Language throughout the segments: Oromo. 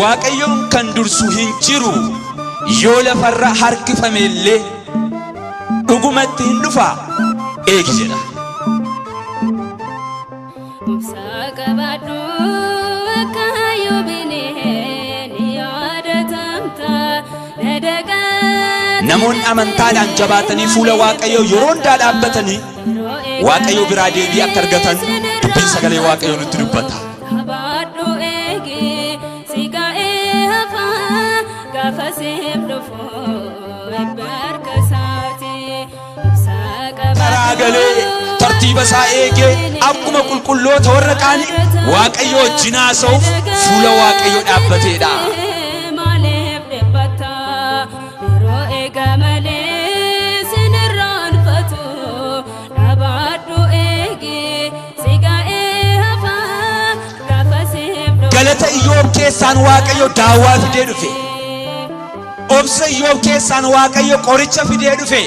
waaqayyoon kan dursu hin jiru yoo lafarra harkifameellee dhugumatti hin dhufa eegi jedha. namoonni amantaadhaan jabaatanii fuula waaqayyoo yeroo hundaa dhaabbatanii waaqayyoo biraa deebii akka argatan dubbiin sagalee waaqayyoo nutti dubbata. karaa galee tartiiba isaa eegee akkuma qulqulloota warra qaanii waaqayyoo wajjin haasa'uuf fuula waaqayyoo dhaabbateedha. galata Iyyoob keessaan waaqayyo daawwaa fidee dhufe. obsa Iyyoob keessaan waaqayyo qoricha fidee dhufe.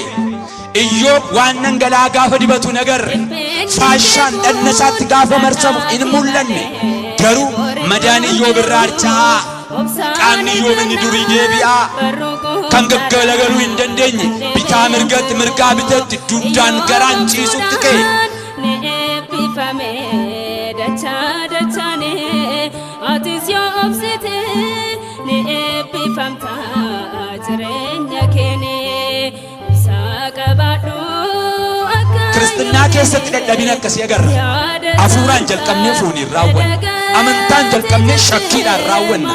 Iyyoob waan nangalaa gaafa dibatu nagarre faashaan dhanna isaatti gaafa marsamu hin mul'anne garuu madaan Iyyoob irraa harca'aa qaamni Iyyoob inni durii deebi'aa kan gaggalagaluu hin dandeenye bitaa mirgatti mirgaa bitatti duudaan garaan ciisutti ka'e. Kristinaa keessatti dadhabina akkasii agarra. Afuuraan jalqabnee fuuniin raawwanna. Amantaan jalqabnee shakkiidhaan raawwanna.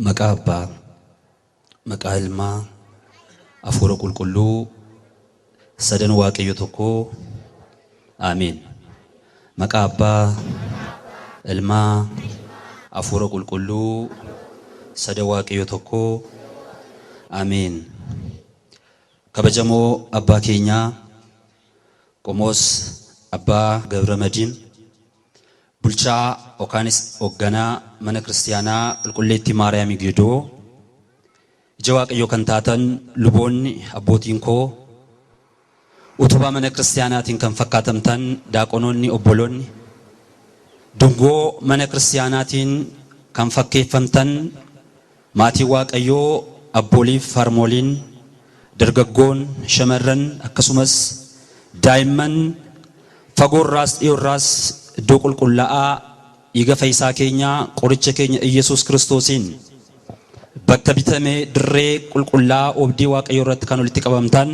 Maqaa Abbaa, maqaa Ilmaa, Hafuura Qulqulluu, sadan Waaqayyo tokko. Amiin. Maqaa Abbaa, Ilmaa, Hafuura Qulqulluu, sadan Waaqayyo tokko. Amiin. Kabajamoo Abbaa keenyaa Qomoos Abbaa Gabramadiin bulchaa Okaanis Ogganaa mana Kiristiyaanaa Qulqulleettii Maariyaam Gidoo ija Waaqayyoo kan taatan luboonni abbootiin koo utubaa mana Kiristiyaanaatiin kan fakkaatamtan daaqonoonni obboloonni dungoo mana Kiristiyaanaatiin kan fakkeeffamtan maatii Waaqayyoo abbooliif harmooliin dargaggoon shamarran akkasumas daa'imman fagoorraas dhiyoorraas iddoo qulqullaa'aa dhiiga fayyisaa keenyaa qoricha keenya Iyesuus Kiristoosiin bakka bitamee dirree qulqullaa'aa oobdii Waaqayyoo irratti kan walitti qabamtan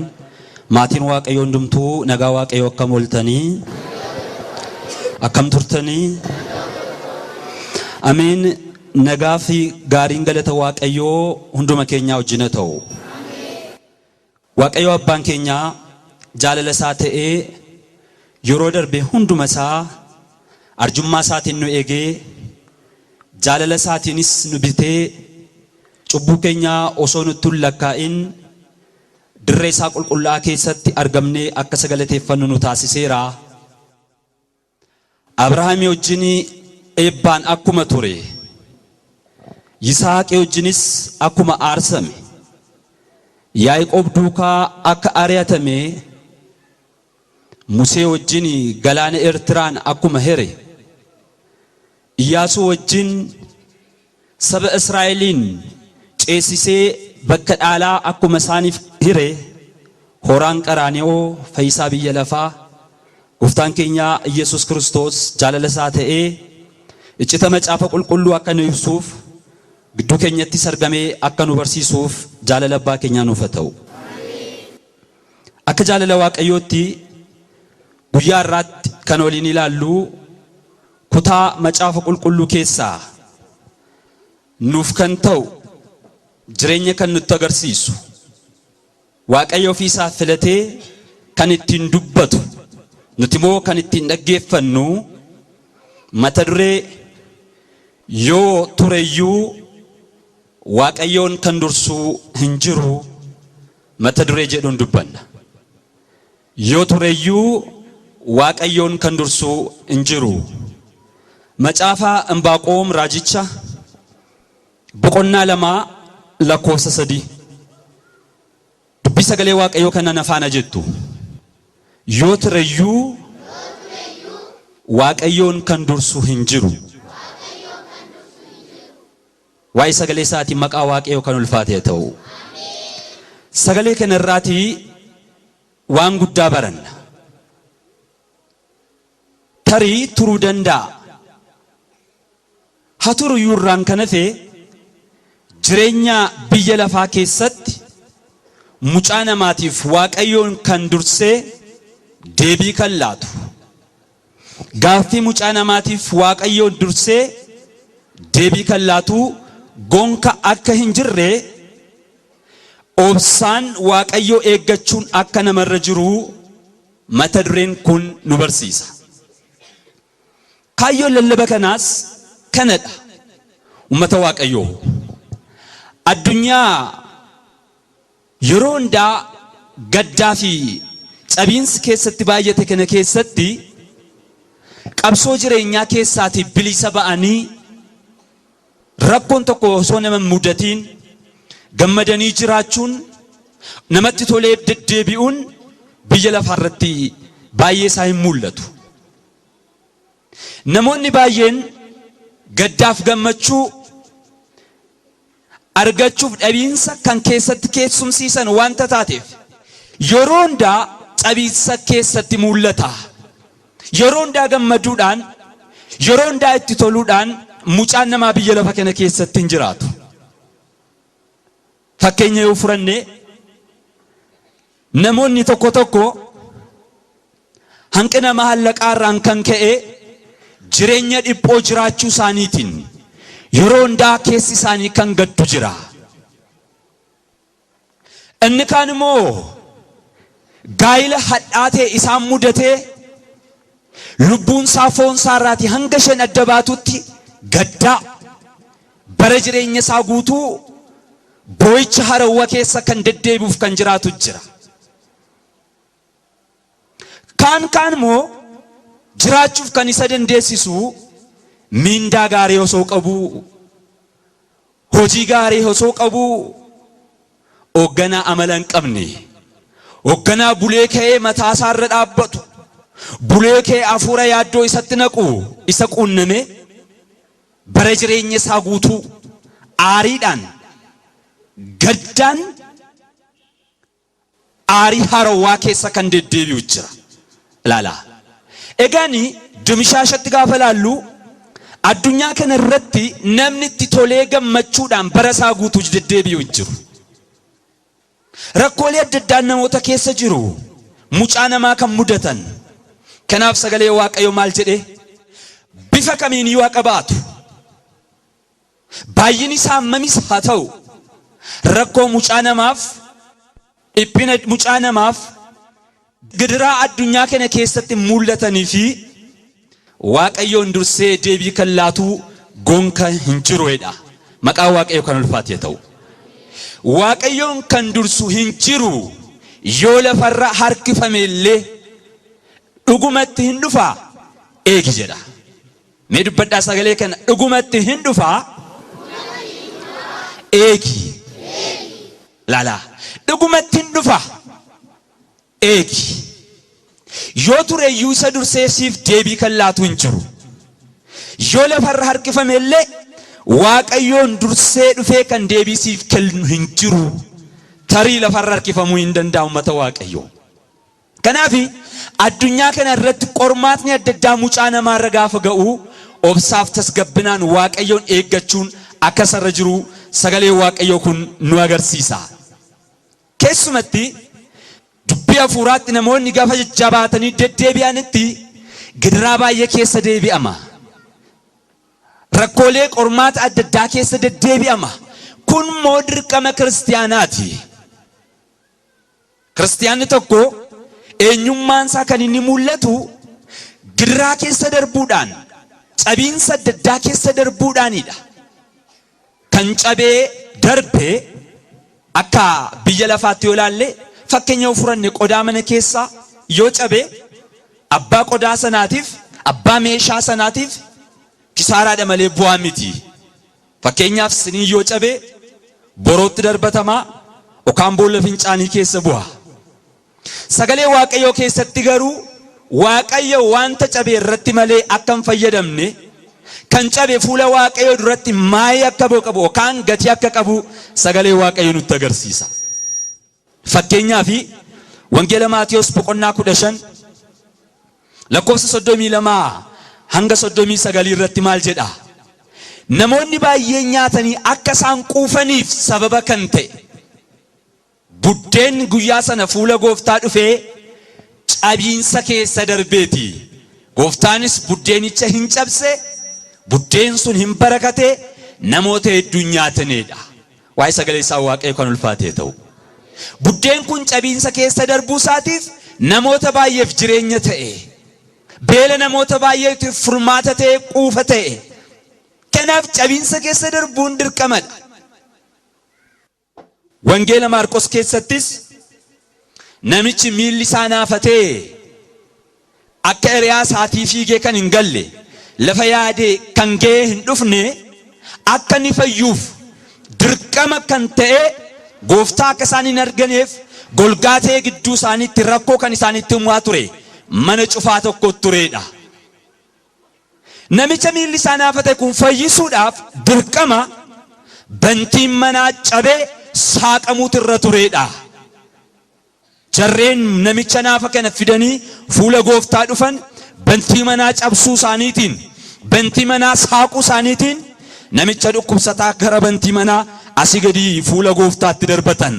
maatiin Waaqayyoo hundumtuu nagaa Waaqayyoo akkam ooltanii akkam turtanii. Amiin. Nagaa fi gaariin galata Waaqayyoo hunduma keenyaa wajjin haa ta'u. Waaqayyoo abbaan keenyaa jaalala isaa ta'ee yeroo darbe hunduma isaa arjummaa isaatiin nu eegee jaalala isaatiinis nu bitee cubbuu keenyaa osoo nutti hin lakkaa'in dirree isaa qulqullaa'aa keessatti argamnee akka sagalateeffannu nu taasiseera. Abrahaamii wajjin eebbaan akkuma ture Yisaaqii wajjinis akkuma aarsame Yaaqoob duukaa akka ari'atame Musee wajjin galaana Eertiraan akkuma here Iyyaasuu wajjin saba Israa'eliin ceesisee bakka dhaalaa akkuma isaaniif hire horaan qaraani'oo fayyisaa biyya lafaa Gooftaan keenya Iyesuus Kiristoos jaalala isaa ta'ee iccita macaafa qulqulluu akka nu ibsuuf gidduu keenyatti argamee akka nu barsiisuuf jaalala abbaa keenyaa nuuf haa ta'u. Akka jaalala Waaqayyootti guyyaa irraatti kan waliin ilaallu kutaa macaafa qulqulluu keessaa nuuf kan ta'u jireenya kan nutti agarsiisu Waaqayyo ofii isaa filatee kan ittiin dubbatu nuti immoo kan ittiin dhaggeeffannu mata duree yoo tureyyuu Waaqayyoon kan dursu hin jiru mata duree jedhuun dubbanna. Yoo tureyyuu Waaqayyoon kan dursu hin jiru. Macaafa Imbaaqoom raajicha boqonnaa 2 lakkoofsa 3 sagalee waaqayyoo kana nafaana jettu yoo tureyyuu waaqayyoon kan dursu hin jiru. Waa'ee sagalee isaatiin maqaa waaqayyoo kan ulfaatee ta'u. Sagalee kana irraatii waan guddaa baranna. Tarii turuu danda'a. Haa turuyyuu irraan kan hafe jireenya biyya lafaa keessatti mucaa namaatiif waaqayyoon kan dursee deebii kan laatu. Gaaffii mucaa namaatiif waaqayyoon dursee deebii kan laatu gonka akka hin jirre obsaan waaqayyoo eeggachuun akka namarra jiru mata dureen kun nu barsiisa. Kaayyoon lallaba kanaas kanadha. Ummata waaqayyoo addunyaa yeroo hundaa gaddaa fi cabiinsi keessatti baay'ate kana keessatti qabsoo jireenyaa keessaatii bilisa ba'anii rakkoon tokko osoo nama mudatiin gammadanii jiraachuun namatti tolee deddeebi'uun biyya lafaarratti baay'ee isaa hin mul'atu. Namoonni baay'een gaddaaf gammachuu argachuuf dhabiinsa kan keessatti keessumsiisan wanta taateef yeroo hundaa cabiinsa keessatti mul'ata. Yeroo hundaa gammaduudhaan yeroo hundaa itti toluudhaan mucaan namaa biyya lafa kana keessatti hin jiraatu. Fakkeenya yoo furanne namoonni tokko tokko hanqina maallaqaa irraan kan ka'e jireenya dhiphoo jiraachuu isaaniitiin yeroo hundaa keessi isaanii kan gaddu jira. Inni kaan immoo gaa'ila hadhaatee isaan mudatee lubbuun isaa foon isaa irraatii hanga isheen adda baatutti gaddaa bara jireenya isaa guutuu boo'icha harawwa keessa kan deddeebi'uuf kan jiraatu jira. Kaan immoo jiraachuuf kan isa dandeessisu miindaa gaarii osoo qabu, hojii gaarii osoo qabu, hoogganaa amala hin qabne, hoogganaa bulee ka'ee mataa isaa irra dhaabbatu, bulee ka'ee hafuura yaaddoo isatti naqu isa quunname bara jireenya isaa guutuu aariidhaan gaddaan aarii harawaa keessa kan deddeebi'u jira. Ilaala. Egaani dumishaashatti gaafa laallu addunyaa kana irratti namni itti tolee gammachuudhaan bara isaa guutuu deddeebi'u jiru. Rakkoolee adda addaa namoota keessa jiru. Mucaa namaa kan mudatan. Kanaaf sagalee waaqayyoo maal jedhee bifa kamiin yoo qabaatu baay'inni isaa hammamis haa ta'u rakkoo mucaa namaaf dhiphina mucaa namaaf gidiraa addunyaa kana keessatti mul'atanii fi waaqayyoon dursee deebii kan laatu gonka hin jiruudha. Maqaa waaqayyoo kan ulfaatee ta'u. Waaqayyoon kan dursu hin jiru yoo lafarra harkifame illee dhugumatti hin dhufaa eegi jedha. Mee dubbadhaa sagalee kana dhugumatti hin dhufaa eegi. Laala dhugumatti hin dhufaa eegi. Yoo tureyyuu isa dursee siif deebii kan laatu hin jiru. Yoo lafarra harkifame illee waaqayyoon dursee dhufee kan deebii siif kennu hin jiru. Tarii lafarra harkifamuu hin danda'u ummata waaqayyoo. Kanaafi addunyaa kana irratti qormaatni adda addaa mucaa namaarra gaafa ga'u obsaaf tasgabbinaan waaqayyoon eeggachuun akka sarra jiru sagalee waaqayyoo kun nu agarsiisa. Keessumatti dubbii hafuuraatti namoonni gaafa jajjabaatanii deddeebi'anitti gidiraa baay'ee keessa deebi'ama. Rakkoolee qormaata adda addaa keessa deddeebi'ama. Kun immoo dirqama kiristaanaati. Kiristaanni tokko eenyummaan isaa kan inni mul'atu gidiraa keessa darbuudhaan, cabiinsa adda addaa keessa darbuudhaanidha. Kan cabee darbee akka biyya lafaatti yoo ilaalle fakkeenya furanne qodaa mana keessaa yoo cabee abbaa qodaa sanaatiif, abbaa meeshaa sanaatiif kisaaraadha malee bu'aa miti. Fakkeenyaaf sinii yoo cabee borootti darbatamaa, okaan boolla fincaanii keessa bu'a. Sagalee Waaqayyoo keessatti garuu Waaqayyo wanta cabe irratti malee akka hin fayyadamne kan cabe fuula Waaqayyoo duratti maayii akka qabu okaan gatii akka qabu sagalee Waaqayyoo nutti agarsiisa. Fakkeenyaaf Wangeela Maatiyos boqonnaa 15 lakkoofsa 32 hanga 39 irratti maal jedha? Namoonni baay'een nyaatanii akka isaan quufaniif sababa kan ta'e buddeen guyyaa sana fuula Gooftaa dhufee cabiinsa keessa darbeeti. Gooftaanis buddeenicha hin cabse, buddeen sun hin barakate, namoota hedduu nyaatanidha. Waa'ee sagalee isaa Waaqayyo kan ulfaatee ta'u. Buddeen kun cabiinsa keessa darbuu isaatiif namoota baay'eef jireenya ta'e. Beela namoota baay'eetiif furmaata ta'e, quufa ta'e. Kanaaf cabiinsa keessa darbuun dirqamadha. Wangeela Maarqos keessattis namichi miilli isaa naafatee akka eriyaa isaatii fiigee kan hin galle lafa yaadee kan ga'ee hin dhufne akka inni fayyuuf dirqama kan ta'e Gooftaa akka isaan hin arganeef golgaa ta'e gidduu isaaniitti rakkoo kan isaanitti himaa ture mana cufaa tokko turedha. Namicha miilli isaa naafate kun fayyisuudhaaf dirqama bantiin manaa cabee saaqamuutu irra turedha. Jarreen namicha naafa kana fidanii fuula Gooftaa dhufan bantii manaa cabsuu isaaniitiin, bantii manaa saaquu isaaniitiin namicha dhukkubsataa gara bantii manaa asii gadi fuula Gooftaatti darbatan.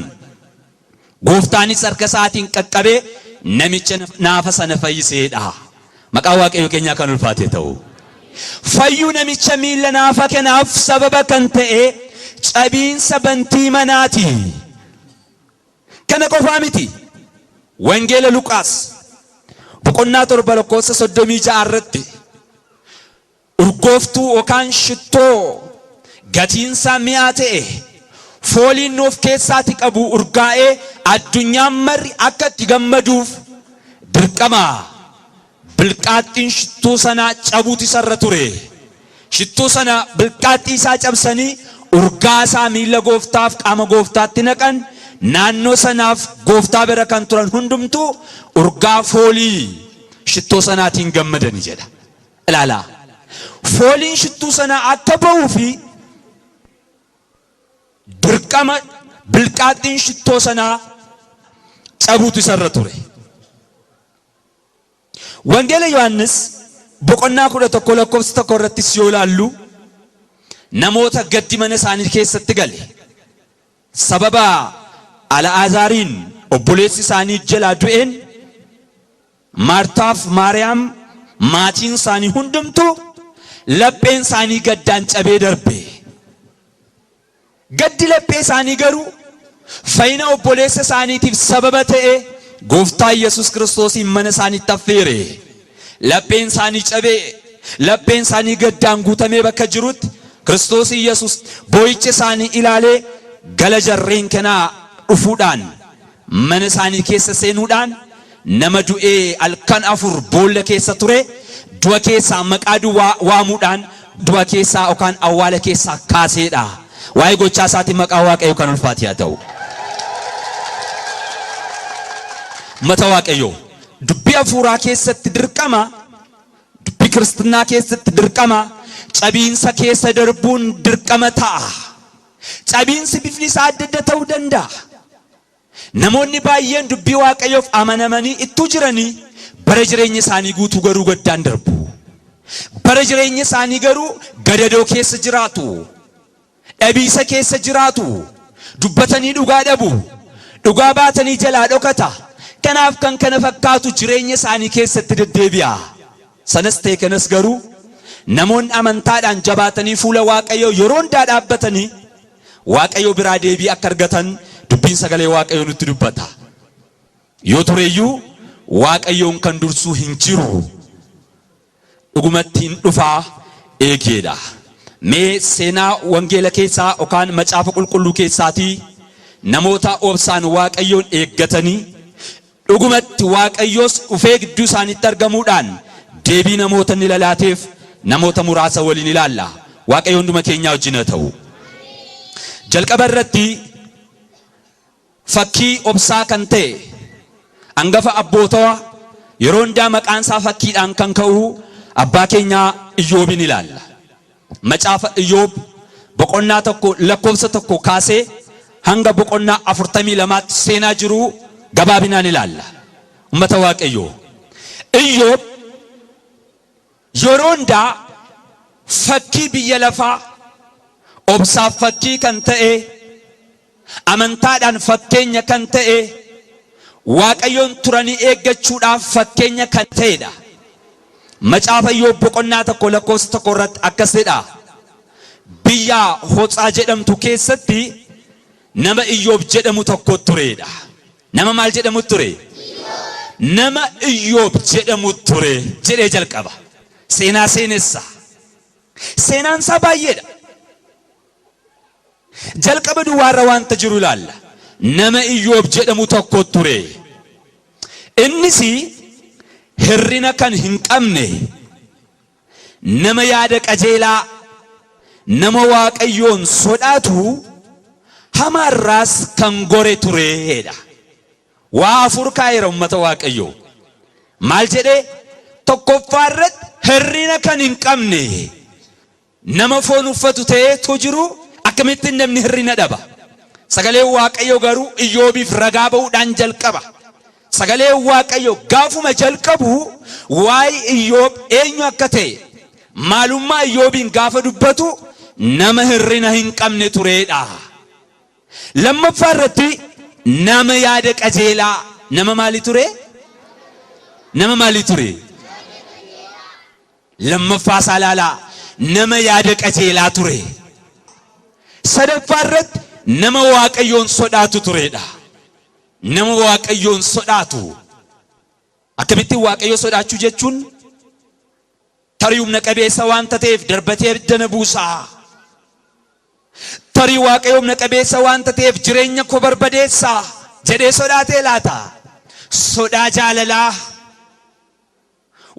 Gooftaanis harka isaatiin qaqqabee namicha naafa sana fayyiseedha. Maqaa Waaqayyo keenyaa kan ulfaatee ta'u. Fayyuu namicha miila naafa kanaaf sababa kan ta'e cabiinsa bantii manaati. Kana qofaa miti. Wangeela Luqaas boqonnaa 7 lakkoofsa 36 irratti urgooftuu yookaan shittoo gatiinsaa mi'aa ta'e fooliin nuuf keessaatti qabu urgaa'ee addunyaan marri akka itti gammaduuf dirqama bilqaaxxiin shittuu sanaa cabuutu isarra ture. Shittuu sana bilqaaxxii isaa cabsanii urgaa isaa miila Gooftaaf qaama Gooftaatti naqan. Naannoo sanaaf Gooftaa bira kan turan hundumtuu urgaa foolii shittoo sanaatiin gammadanii jedha. Ilaala. Fooliin shittuu sanaa akka ba'uu fi dirqama bilqaaxxiin shittoo sanaa cabuutu isarra ture. Wangeela Yohaannis boqonnaa 11 lakkoofsa 1 irratti yoo ilaallu namoota gaddi mana isaanii keessatti gale sababa Al'aazaariin obboleessi isaanii jalaa du'een Maartaaf Maariyaam maatiin isaanii hundumtuu lapheen isaanii gaddaan cabee darbe. Gaddi laphee isaanii garuu fayyina obboleessa isaaniitiif sababa ta'e Gooftaa Yesuus Kiristoosiin mana isaaniitti affeere. Lapheen isaanii cabee, lapheen isaanii gaddaan guutamee bakka jirutti Kiristoos Yesuus boo'icha isaanii ilaalee gala jarreen kanaa dhufuudhaan mana isaanii keessa seenuudhaan nama du'ee halkan 4 boolla keessa ture du'a keessaa maqaa duwwaa waamuudhaan du'a keessaa yookaan awwaala keessaa kaaseedha. Waa'ee gochaa isaatiin maqaa Waaqayyoo kan ulfaate haa ta'u. Mata Waaqayyoo dubbii hafuuraa keessatti dirqama, dubbii kiristinnaa keessatti dirqama, cabiinsa keessa darbuun dirqama ta'a. Cabiinsi bifni isaa adda adda ta'uu danda'a. Namoonni baay'een dubbii Waaqayyoof amanamanii ittuu jiranii bara jireenya isaanii guutuu garuu gaddaan darbu. Bara jireenya isaanii garuu gadadoo keessa jiraatu. Dhabiisa keessa jiraatu. Dubbatanii dhugaa dhabu. Dhugaa baatanii jalaa dhokata. Kanaaf kan kana fakkaatu jireenya isaanii keessatti deddeebi'a. Sanas ta'e kanas garuu namoonni amantaadhaan jabaatanii fuula Waaqayyoo yeroo hundaa dhaabbatanii Waaqayyoo biraa deebii akka argatan dubbiin sagalee Waaqayyoo nutti dubbata. Yoo tureyyuu Waaqayyoon kan dursuu hin jiru. Dhugumattiin dhufaa eegeedha. Mee seenaa wangeela keessaa yookaan macaafa qulqulluu keessaatii namoota obsaan Waaqayyoon eeggatanii dhugumatti Waaqayyoos dhufee gidduu isaaniitti argamuudhaan deebii namoota ni laateef namoota muraasa waliin ilaalla. Waaqayyoon hunduma keenyaa wajjin haa ta'u. Jalqaba irratti fakkii obsaa kan ta'e hangafa abboota yeroo hundaa maqaan isaa fakkiidhaan kan ka'u abbaa keenya Iyyoobin ilaalla. Macaafa Iyyoob boqonnaa tokko lakkoofsa tokko kaasee hanga boqonnaa 42 seenaa jiru gabaabinaan ilaalla. Ummata Waaqayyoo, Iyyoob yeroo hundaa fakkii biyya lafaa obsaaf fakkii kan ta'e amantaadhaan fakkeenya kan ta'e Waaqayyoon turanii eeggachuudhaaf fakkeenya kan ta'edha. Macaafa Iyyoob boqonnaa tokko lakkoofsa tokko irratti akkas jedha. Biyya Hotsaa jedhamtu keessatti nama Iyyoob jedhamu tokko tureedha. Nama maal jedhamu ture? Nama Iyyoob jedhamu ture jedhee jalqaba. Seenaa seenessa. Seenaan isaa baay'eedha. Jalqaba duwwaarra wanta jiru ilaalla. Nama Iyyoob jedhamu tokko ture. Innis hirrina kan hin qabne, nama yaada qajeelaa, nama Waaqayyoon sodaatu, hamaarraas kan gore tureedha. Waa afur kaayera ummata Waaqayyoo. Maal jedhee? Tokkoffaarratti hirrina kan hin qabne, nama foon uffatu ta'eetu jiru akkamittiin namni hirrina dhaba? Sagalee Waaqayyoo garuu Iyyoobiif ragaa ba'uudhaan jalqaba. Sagalee Waaqayyoo gaafuma jalqabu waa'ee Iyyoob eenyu akka ta'e maalummaa Iyyoobiin gaafa dubbatu nama hirrina hin qabne tureedha. Lammaffaa irratti nama yaada qajeelaa, nama maali ture? Nama maali ture? Lammaffaa salaalaa nama yaada qajeelaa ture. Sadaffaa irratti nama Waaqayyoon sodaatu tureedha. Nama Waaqayyoon sodaatu. Akkamittiin Waaqayyoo sodaachuu jechuun tarii humna qabeessa waan ta'eef darbatee abidda na buusaa. Tarii Waaqayyoo humna qabeessa waan ta'eef jireenya koo barbadeessaa jedhee sodaatee laata? Sodaa jaalalaa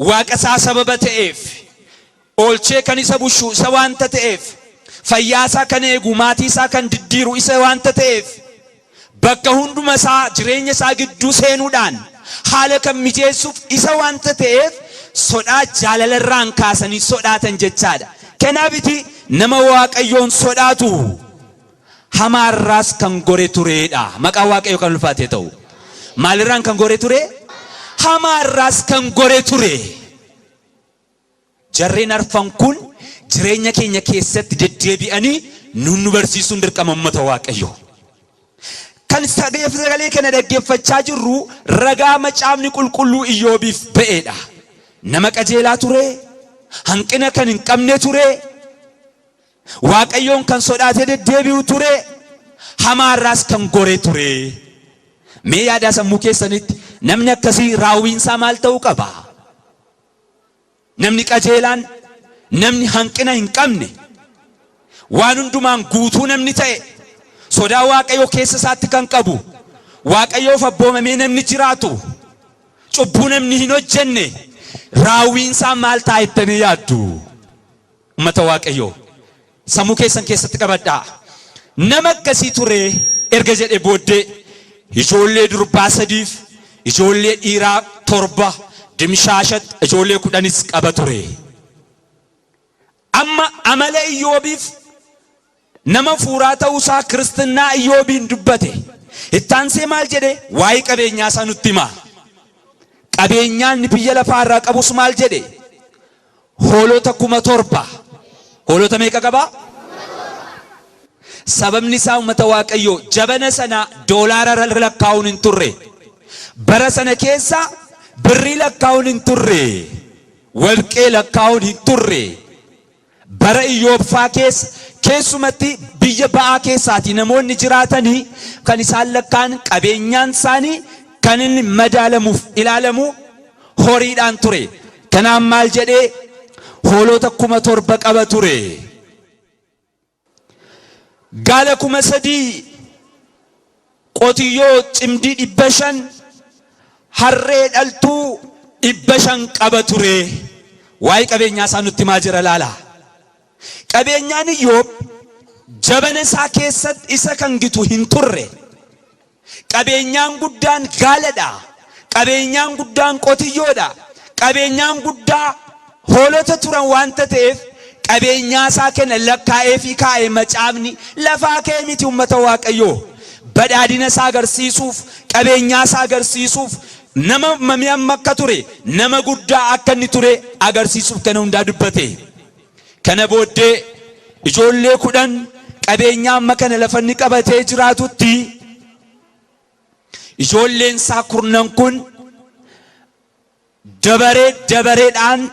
Waaqa isaa sababa ta'eef oolchee kan isa bushu isa waan ta'eef fayyaa isaa kan eegu maatii isaa kan diddiiru isa waan ta'eef bakka hunduma isaa jireenya isaa gidduu seenuudhaan haala kan mijeessuuf isa waan ta'eef sodaa jaalalarraan kaasanii sodaatan jechaadha. Kanaafiti nama Waaqayyoon sodaatu hamaarraas kan gore tureedha. Maqaa Waaqayyoo kan ulfaatee ta'u. Maalirraan kan gore ture? Hamaarraas kan gore ture. Jarreen arfan kun jireenya keenya keessatti deddeebi'anii nu barsiisuun dirqama ummata Waaqayyoo. Kan sagalee kana dhaggeeffachaa jirru ragaa macaafni qulqulluu Iyyoobiif ba'eedha. Nama qajeelaa ture, hanqina kan hin qabne ture, Waaqayyoon kan sodaatee deddeebi'u ture, hamaarraas kan gore ture. Mee yaada sammuu keessanitti namni akkasii raawwiinsaa maal ta'uu qaba? Namni qajeelaan, namni hanqina hin qabne, waan hundumaan guutuu namni ta'e, sodaa Waaqayyoo keessa isaatti kan qabu, Waaqayyoof abboomamee namni jiraatu, cubbuu namni hin hojjenne, raawwiinsaa maal ta'a jettanii yaaddu? Ummata Waaqayyoo sammuu keessan keessatti qabadhaa. Nama akkasii ture erga jedhe booddee ijoollee durbaa 3, ijoollee dhiiraa 7, dimshaashat ijoollee 10 qaba ture. Amma amala Iyyoobiif nama fuuraa ta'uusaa Kiristinnaa Iyyoobiin dubbate. Ittaansee maal jedhe? Waa'ee qabeenyaa isaa nutti hima. Qabeenyaan biyya lafaa irraa qabus maal jedhe? Hoolota 7,000. Hoolota meeqa qaba? Sababni isaa ummata Waaqayyoo jabana sana doolaara lakkaa'uun hin turre. Bara sana keessa birrii lakkaa'uun hin turre. Warqee lakkaa'uun hin turre. Bara Iyyoob faa keessa keessumatti biyya ba'aa keessaati namoonni jiraatanii kan isaan lakkaan qabeenyaan isaanii kan inni madaalamuuf ilaalamu horiidhaan ture. Kanaaf maal jedhee hoolota 7,000 qaba ture. Gaala 3,000, qotiyyoo cimdii 500, harree dhaltuu 500 qaba ture. Waa'ee qabeenyaa isaa nutti himaa jira laala. Qabeenyaan Iyyoob jabana isaa keessatti isa kan gitu hin turre. qabeenyaan guddaan gaaladha, qabeenyaan guddaan qotiyyoodha, qabeenyaan guddaa hoolota turan wanta ta'eef qabeenyaa isaa kenna lakkaa'ee fi kaa'ee macaafni lafaa kee miti uummata Waaqayyoo. Badhaadhina isaa agarsiisuuf, qabeenyaa isaa agarsiisuuf, nama mamiyaan makka ture, nama guddaa akka inni ture agarsiisuuf kana hundaa dubbate. Kana booddee ijoollee 10 qabeenyaa amma kana lafa inni qabatee jiraatutti ijoolleen isaa 10 kun dabareedhaan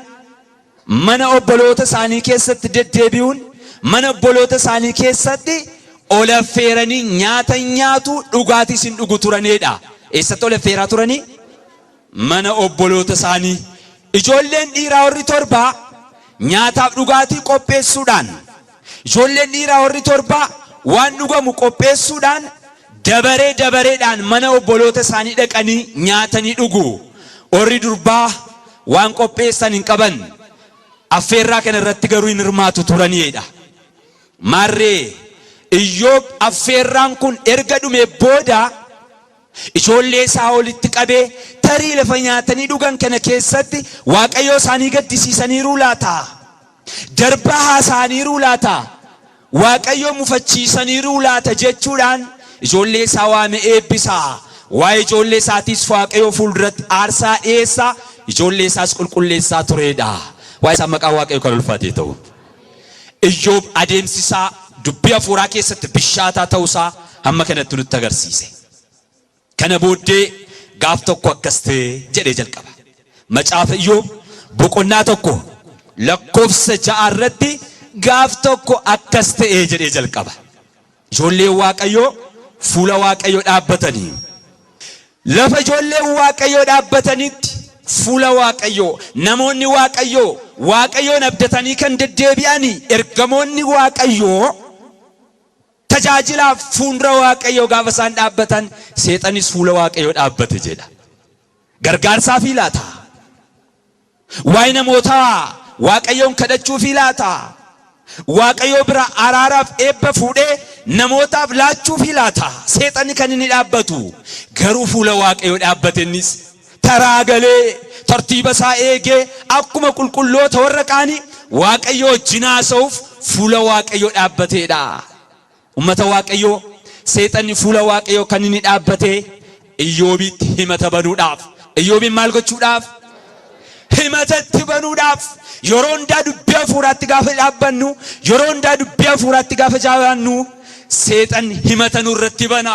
mana obboloota isaanii keessatti deddeebi'uun mana obboloota isaanii keessatti ol affeeranii nyaata nyaatu dhugaatii sin dhugu turanidha. Eessatti ol affeeraa turanii? Mana obboloota isaanii. Ijoolleen dhiiraa warri 7 nyaataaf dhugaatii qopheessuudhaan, ijoolleen dhiiraa warri 7 waan dhugamu qopheessuudhaan dabareedhaan mana obboloota isaanii dhaqanii nyaatanii dhugu. Warri durbaa waan qopheessan hin qaban. Affeerraa kana irratti garuu hin hirmaatu turanidha. Maarree Iyyoob affeerraan kun erga dhume booda ijoollee isaa walitti qabee tarii lafa nyaatanii dhugan kana keessatti Waaqayyoo isaanii gaddisiisaniiru laata? Darbaa haasa'aniiru laata? Waaqayyoo mufachiisaniiru laata jechuudhaan ijoollee isaa waame eebbisaa. Waa'ee ijoollee isaatiis Waaqayyoo fuulduratti aarsaa dhiyeessaa, ijoollee isaas qulqulleessaa turedha. Waa'ee isaa maqaa Waaqayyoo kan ulfaatee ta'u. Iyyoob adeemsisaa dubbii hafuuraa keessatti bishaataa ta'uusaa hamma kanatti nutti agarsiise. Kana booddee gaaf tokko akkas ta'e jedhee jalqaba. Macaafa Iyyoob boqonnaa 1 lakkoofsa 6 irratti gaaf tokko akkas ta'e jedhee jalqaba. Ijoolleen Waaqayyoo fuula Waaqayyoo dhaabbatanii, lafa ijoolleen Waaqayyoo dhaabbatanitti fuula Waaqayyoo, namoonni Waaqayyoon abdatanii kan deddeebi'anii ergamoonni Waaqayyoo tajaajilaaf fuula Waaqayyoo gaafa isaan dhaabbatan seexanis fuula Waaqayyoo dhaabbate jedha. Gargaarsaaf laata? Waa'ee namootaa Waaqayyoon kadhachuuf laata? Waaqayyoo bira araaraaf eebba fuudhee namootaaf laachuuf laata? Seexanni kan inni dhaabbatu garuu fuula Waaqayyoo dhaabbatennis taraa galee tartiiba isaa eegee akkuma qulqulloota warra qaanii Waaqayyoo wajjin haasa'uuf fuula Waaqayyoo dhaabbateedha. Ummata Waaqayyoo seexanni fuula Waaqayyoo kan inni dhaabbate Iyyoobitti himata banuudhaaf. Iyyoobiin maal gochuudhaaf? Himatatti banuudhaaf. Yeroo hundaa dubbii hafuuraatti gaafa dhaabbannu, yeroo hundaa dubbii hafuuraatti gaafa jaabannu seexanni himata nurratti bana.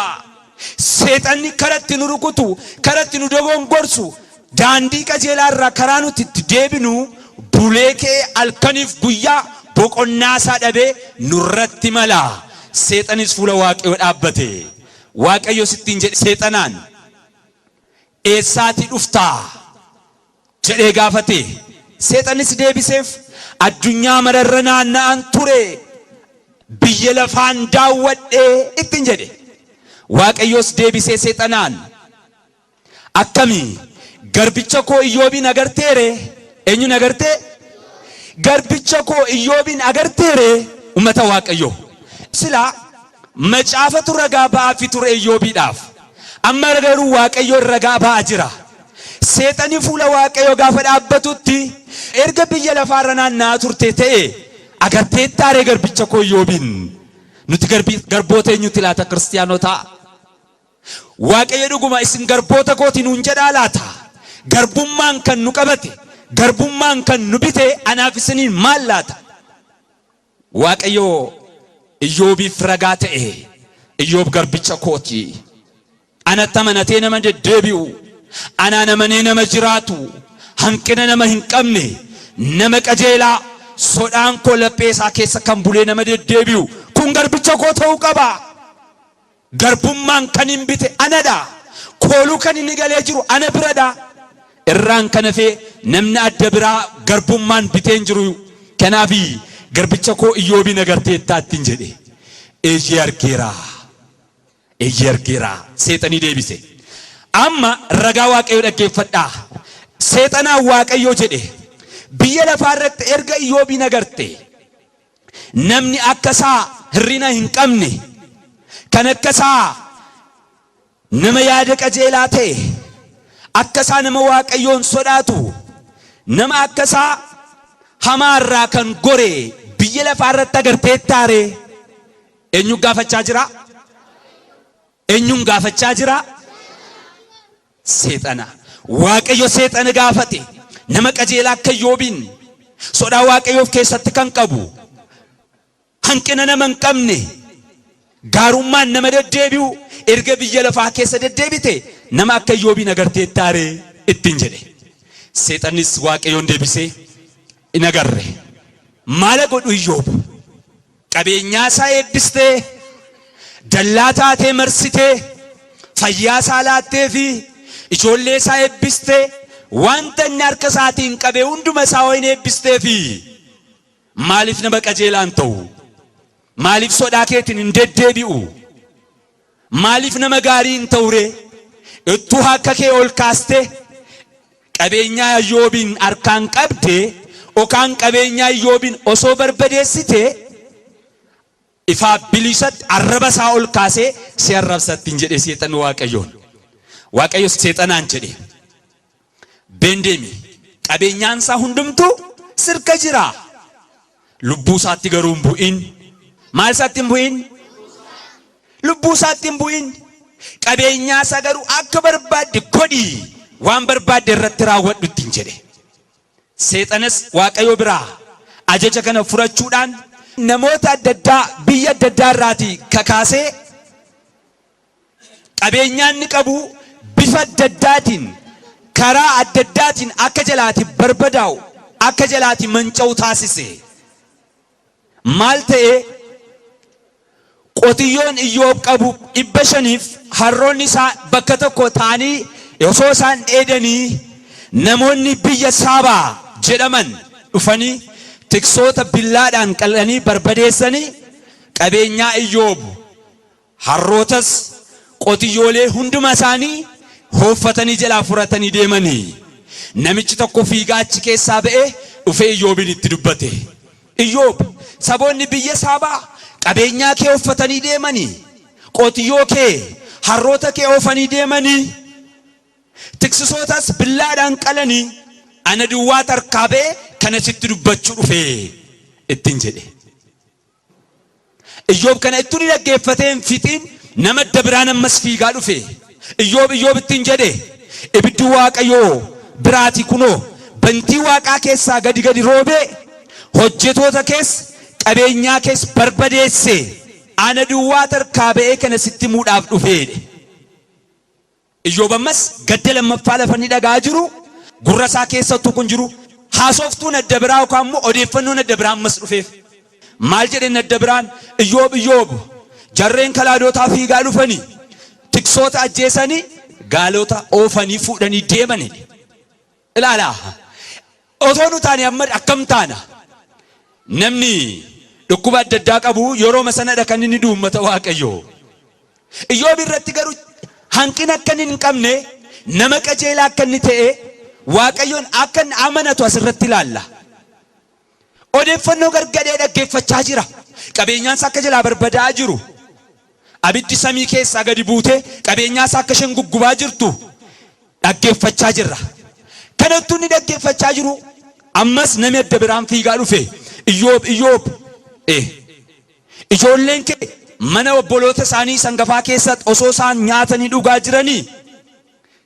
Seexanni karatti nu rukutu, karatti nu dogongorsu, daandii qajeelaa irraa karaa nuti itti deebinu bulee kee halkaniif guyyaa boqonnaa isaa dhabee nurratti mala. Seexanis fuula Waaqayyoo dhaabbate. Waaqayyo sittiin jedhe seexanaan eessaatii dhuftaa jedhee gaafate. Seexanis deebiseef addunyaa mararra naanna'an ture, biyya lafaan daawwadhee ittiin jedhe. Waaqayyos deebisee seexanaan akkamii garbicha koo Iyyoobin agarteere? Eenyuun agartee? Garbicha koo Iyyoobin agarteere? Ummata Waaqayyoo sila macaafatu ragaa ba'aa fi ture Iyyoobiidhaaf. Amma garuu Waaqayyoo ragaa ba'aa jira. Seexani fuula Waaqayyoo gaafa dhaabbatutti erga biyya lafaarra naanna'aa turte ta'e agartee taaree garbicha koo Iyyoobin. Nuti garboota eenyutti laata kiristaanota? Waaqayyo dhuguma isin garboota kooti nuun jedhaa laata? Garbummaan kan nu qabate, garbummaan kan nu bite anaaf isiniin maal laata? Waaqayyo Iyyoobiif ragaa ta'e. Iyyoob garbicha kooti. Anatti amanatee nama deddeebi'u, anaan amanee nama jiraatu, hanqina nama hin qabne, nama qajeelaa, sodaan koo laphee isaa keessa kan bulee nama deddeebi'u kun garbicha koo ta'uu qaba. Garbummaan kan hin bite anadha. Kooluu kan inni galee jiru ana biradha. Irraan kan hafe namni adda biraa garbummaan biteen jiru. Kanaaf garbicha koo Iyyoobin agarteettaattiin jedhe. Eeyyee argeera. Seexanii deebise. Amma ragaa Waaqayyoo dhaggeeffadhaa. Seexanaan Waaqayyoo jedhe biyya lafaa irratti erga Iyyoobin agarte namni akka isaa hirrina hin qabne, kan akka isaa nama yaada qajeelaa ta'e akkasaa nama Waaqayyoon sodaatu nama akkasaa hamaarraa kan gore biyya lafaarratti agartee taare eenyu gaafachaa jira? Eenyuun gaafachaa jira? Seexana. Waaqayyo seexana gaafate nama qajeelaa akka Iyyoobiin sodaa Waaqayyoof keessatti kan qabu hanqina nama hin qabne gaarummaan nama deddeebi'u erga biyya lafaa keessa deddeebite nama akka Iyyoobiin agartee taare ittiin jedhe. Seexannis Waaqayyoon deebisee in agarre. Maal godhu Iyyoob? Qabeenyaa isaa eebbistee dallaa taatee marsitee fayyaa isaa laattee fi ijoollee isaa eebbistee wanta inni harka isaatiin qabee hunduma isaa waan eebbistee fi maaliif nama qajeelaan ta'u? Maaliif sodaa keetiin hin deddeebi'u? Maaliif nama gaarii hin ta'ure? Ittuu akka kee ol kaaste qabeenyaa Iyyoobiin harkaan qabde okaan qabeenyaa Iyyoobiin osoo barbadeessite ifaa bilisatti arraba isaa ol kaasee si arrabsattiin jedhe seexan Waaqayyoon. Waaqayyo seexanaan jedhe bendeemi qabeenyaan isaa hundumtuu sirka jira lubbuu isaatti garuu hin bu'in. Maal isaatti hin bu'in? Lubbuu isaatti hin bu'in. Qabeenyaa isaa garuu akka barbaadde godhi waan barbaadde irratti raawwadhu ittiin jedhe. Seexanas Waaqayyo biraa ajaja kana fudhachuudhaan namoota adda addaa biyya adda addaa irraatii kakaasee qabeenyaan ni qabu bifa adda addaatiin karaa adda addaatiin akka jalaati barbadaa'u akka jalaati manca'u taasise. Maal ta'e? Qotiyyoon Iyyoob qabu 500 harroonni isaa bakka tokko ta'anii osoo isaan dheedanii namoonni biyya Saabaa jedhaman dhufanii tiksoota billaadhaan qalanii barbadeessanii qabeenyaa Iyyoob harrootas qotiyyoolee hunduma isaanii hooffatanii jalaa furatanii deemanii. Namichi tokko fiigaa achi keessaa ba'ee dhufee Iyyoobiin itti dubbate. Iyyoob saboonni biyya Saabaa qabeenyaa kee hooffatanii deemanii qotiyyoo kee harroota kee oofanii deemanii tiksisootas billaadhaan qalanii ana duwwaa harkaa ba'ee kana sitti dubbachuu dhufee ittiin jedhe. Iyyoob kana ittiin dhaggeeffatee hin fixiin nama adda biraan ammas fiigaa dhufe. Iyyoob ittiin jedhe ibiddi Waaqayyoo biraati kunoo bantii Waaqaa keessaa gadi roobee hojjetoota keessa qabeenyaa keessa barbadeesse ana duwwaa harkaa ba'ee kana sitti muudhaaf dhufee. Iyyoob ammas gadda lammaffaa lafa ni dhagaa jiru gurra isaa keessattuu kun jiru haasoftuun adda biraa yookaan immoo odeeffannoon adda biraa ammas dhufeef. Maal jedheen adda biraan? Iyyoob jarreen kalaadotaa fiigaa dhufanii tiksoota ajjeesanii gaalota oofanii fuudhanii deemani. Ilaalaa otoo nu taane amma akkam taana? Namni dhukkuba adda addaa qabu yeroo sanadha kan inni duummata Waaqayyoo. Iyyoob irratti garuu hanqina akka inni hin qabne nama qajeelaa akka inni ta'e Waaqayyoon akka inni amanatu asirratti ilaalla. Odeeffannoo gargadee dhaggeeffachaa jira. Qabeenyaan isaa akka jalaa barbadaa'aa jiru. Abiddi samii keessaa gadi buutee qabeenyaa isaa akka isheen guggubaa jirtu dhaggeeffachaa jirra. Kanattuu inni dhaggeeffachaa jiru ammas namni adda biraan fiigaa dhufe. Iyyoob ijoolleen kee mana obboloota isaanii sangafaa keessatti osoo isaan nyaatanii dhugaa jiranii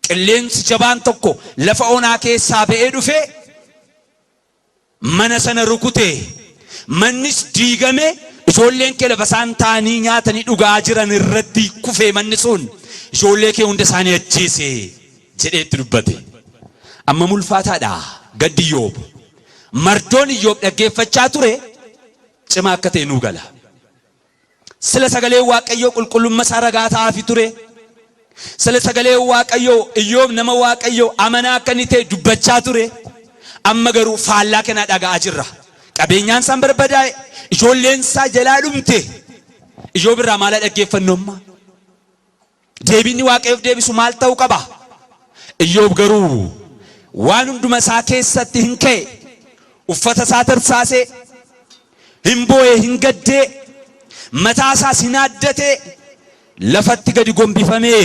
qilleensi jabaan tokko lafa onaa keessaa ba'ee dhufe mana sana rukute. Mannis diigame ijoolleen kee lafa isaan taa'anii nyaatanii dhugaa jiran irratti kufe manni sun ijoollee kee hunda isaanii ajjeese jedhee itti dubbate. Amma mulfaataadha gaddi Iyyoob. Mardoon Iyyoob dhaggeeffachaa ture cimaa akka ta'e nuu gala. Sila sagalee Waaqayyoo qulqullummaa isaa ragaa ta'aafi ture. Sila sagalee Waaqayyoo Iyyoob nama Waaqayyoo amanaa akka inni ta'e dubbachaa ture. Amma garuu faallaa kana dhaga'aa jirra. Qabeenyaan isaa barbadaa'e, ijoolleen isaa jalaa dhumte. Iyyoob irraa maal dhaggeeffannoomma? Deebiin Waaqayyoof deebisu maal ta'uu qaba? Iyyoob garuu waan hunduma isaa keessatti hin ka'e uffata isaa tarsaasee hin boo'ee hin gaddee mataa isaa sinaaddate lafatti gadi gombifamee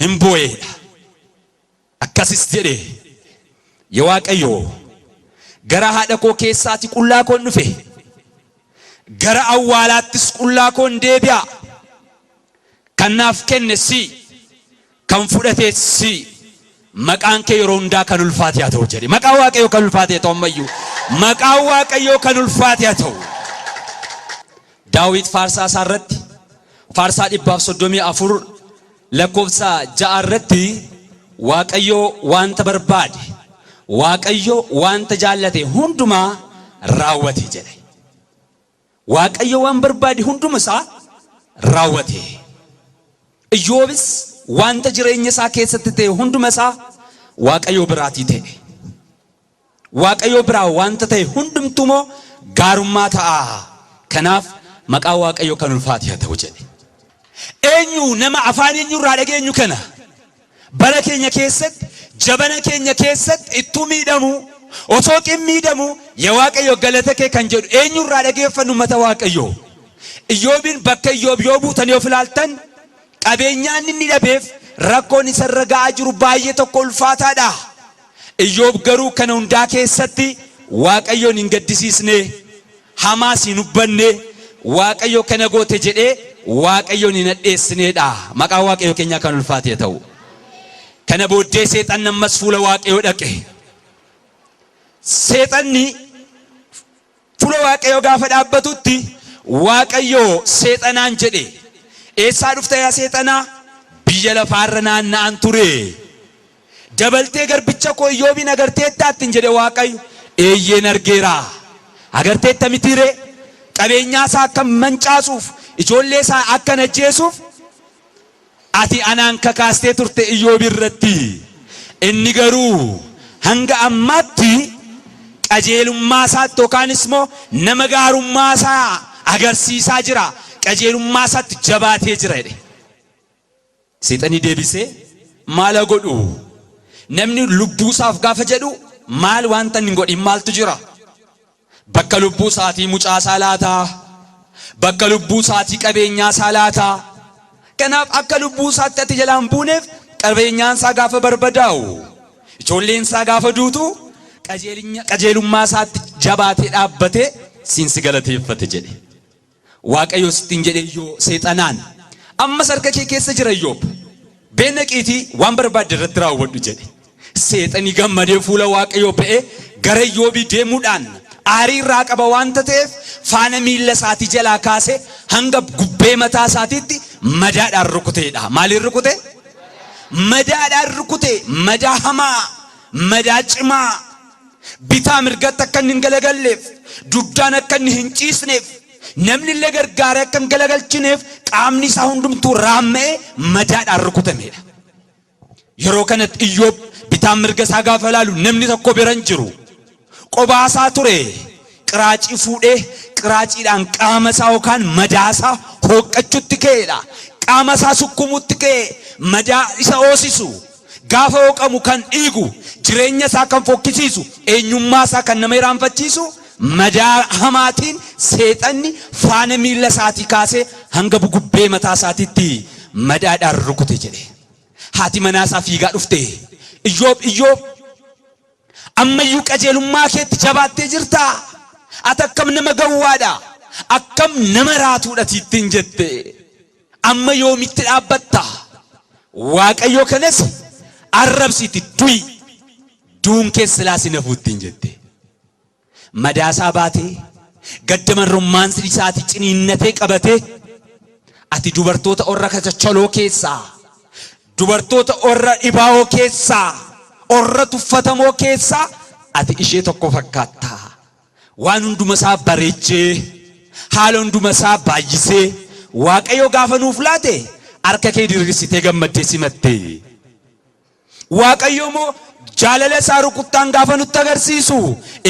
himboe akkasis jedhe yaa Waaqayyo gara haadha koo keessaati qullaa koon dhufe gara awwaalaattis qullaa koon deebi'a kanaaf kenne si kan fudhate si maqaan kee yeroo hundaa kan ulfaate haa ta'u jedhe maqaan Waaqayyo kan ulfaate ta'u ammayyuu maqaan Waaqayyo kan ulfaate haa ta'u Daawit faarsaa isaarratti faarsaa 134 lakkoofsa 6 irratti Waaqayyo wanta barbaade Waaqayyo wanta jaallate hundumaa raawwate jedhe Waaqayyo waan barbaade hunduma isaa raawwate Ijoobis wanta jireenya isaa keessatti ta'e hunduma isaa Waaqayyo biraatii ta'e Waaqayyo biraa wanta ta'e hundumtumoo gaarummaa ta'a kanaaf maqaa Waaqayyo kan ulfaate haa ta'u jedhe eenyu nama afaan eenyurraa dhageenyu kana bara keenya keessatti jabana keenya keessatti ittuu miidhamu osoo qimmiidhamu yaa Waaqayyo galata kee kan jedhu eenyurraa dhageeffannu mata Waaqayyo Iyyoobin bakka Iyyoob yoo buutanii of ilaaltan qabeenyaan inni dhabeef rakkoon isarra ga'aa jiru baay'ee tokko ulfaataadha Iyyoob garuu kana hundaa keessatti Waaqayyoon hin gaddisiisne hamaas hin hubbanne Waaqayyo kana goote jedhee Waaqayyoon hin adheessineedha maqaa Waaqayyo keenya kan ulfaate ta'u kana booddee seexanni ammas fuula Waaqayyo dhaqe seexanni fuula Waaqayyo gaafa dhaabbatutti Waaqayyo seexanaan jedhe eessaa dhufta yaa seexanaa biyya lafaarra naanna'an ture dabaltee garbicha koo Iyyoobin agarteettaattiin jedhe Waaqayyo eeyyeen argeera agarteetta mitiire qabeenyaa isaa akka mancaasuuf ijoollee isaa akka najjeesuuf ati anaan kakaastee turte Iyyoob irratti inni garuu hanga ammaatti qajeelummaa isaatti yookaanis immoo nama gaarummaa isaa agarsiisaa jira qajeelummaa isaatti jabaatee jira jedhe seexanni deebisee maal godhu namni lubbuu isaaf gaafa jedhu maal wanta hin godhin maaltu jira bakka lubbuu isaatii mucaa isaa laataa bakka lubbuu isaatii qabeenyaa isaa laataa kanaaf akka lubbuu isaatti ati jalaan buuneef qabeenyaan isaa gaafa barbadaa'u ijoolleen isaa gaafa duutu qajeelummaa isaatti jabaatee dhaabbatee siinsi galateeffate jedhe Waaqayyo sittiin jedhe yoo seexanaan amma harka kee keessa jira Iyyoob beenaqiitii waan barbaadde irratti raawwadhu jedhe seexanii gammadee fuula Waaqayyo ba'ee gara Iyyoobii deemuudhaan aarii irraa qaba wanta ta'eef faana miilla isaatii jalaa kaasee hanga gubbee mataa isaatiitti madaadhaan rukuteedha maaliin rukute madaadhaan rukute madaa hamaa madaa cimaa bitaa mirgatti akka hin galagalleef dugdaan akka hin ciisneef namni illee gargaaree akka hin galagalchineef qaamni isaa hundumtuu raamma'ee madaadhaan rukutameedha yeroo kanatti Iyyoob bitaa mirga isaa gaafa ilaalu namni tokko bira hin jiru qobaasaa ture qiraacii fuudhee qiraaciidhaan qaama isaa yookaan madaa isaa hooqqachuutti ka'eedha qaama isaa sukkumutti ka'e madaa isa oosisu gaafa hooqamu kan dhiigu jireenya isaa kan fokkisiisu eenyummaa isaa kan nama irraanfachiisu madaa hamaatiin seexanni faana miilla isaatii kaasee hanga gubbee mataa isaatiitti madaadhaan rukute jedhe haati manaa isaa fiigaa dhufte Iyyoob ammayyuu qajeelummaa keetti jabaattee jirta ati akkam nama gawwaadha akkam nama raatuudha ittiin jette amma yoomitti dhaabbatta Waaqayyo kanas arrabsiiti duun keessa laasina fuuttiin jette madaasaa baatee gaddaman romaansi isaati ciniinnatee qabatee ati dubartoota orra kachachaloo keessaa dubartoota orra dhibaa'oo keessaa orra tuffatamoo keessaa ati ishee tokko fakkaatta waan hunduma isaa bareechee haala hunduma isaa baay'isee Waaqayyo gaafa nuuf laate harka kee diriirsitee gammaddee simatte Waaqayyo moo jaalala isaa rukuttaan gaafa nutti agarsiisu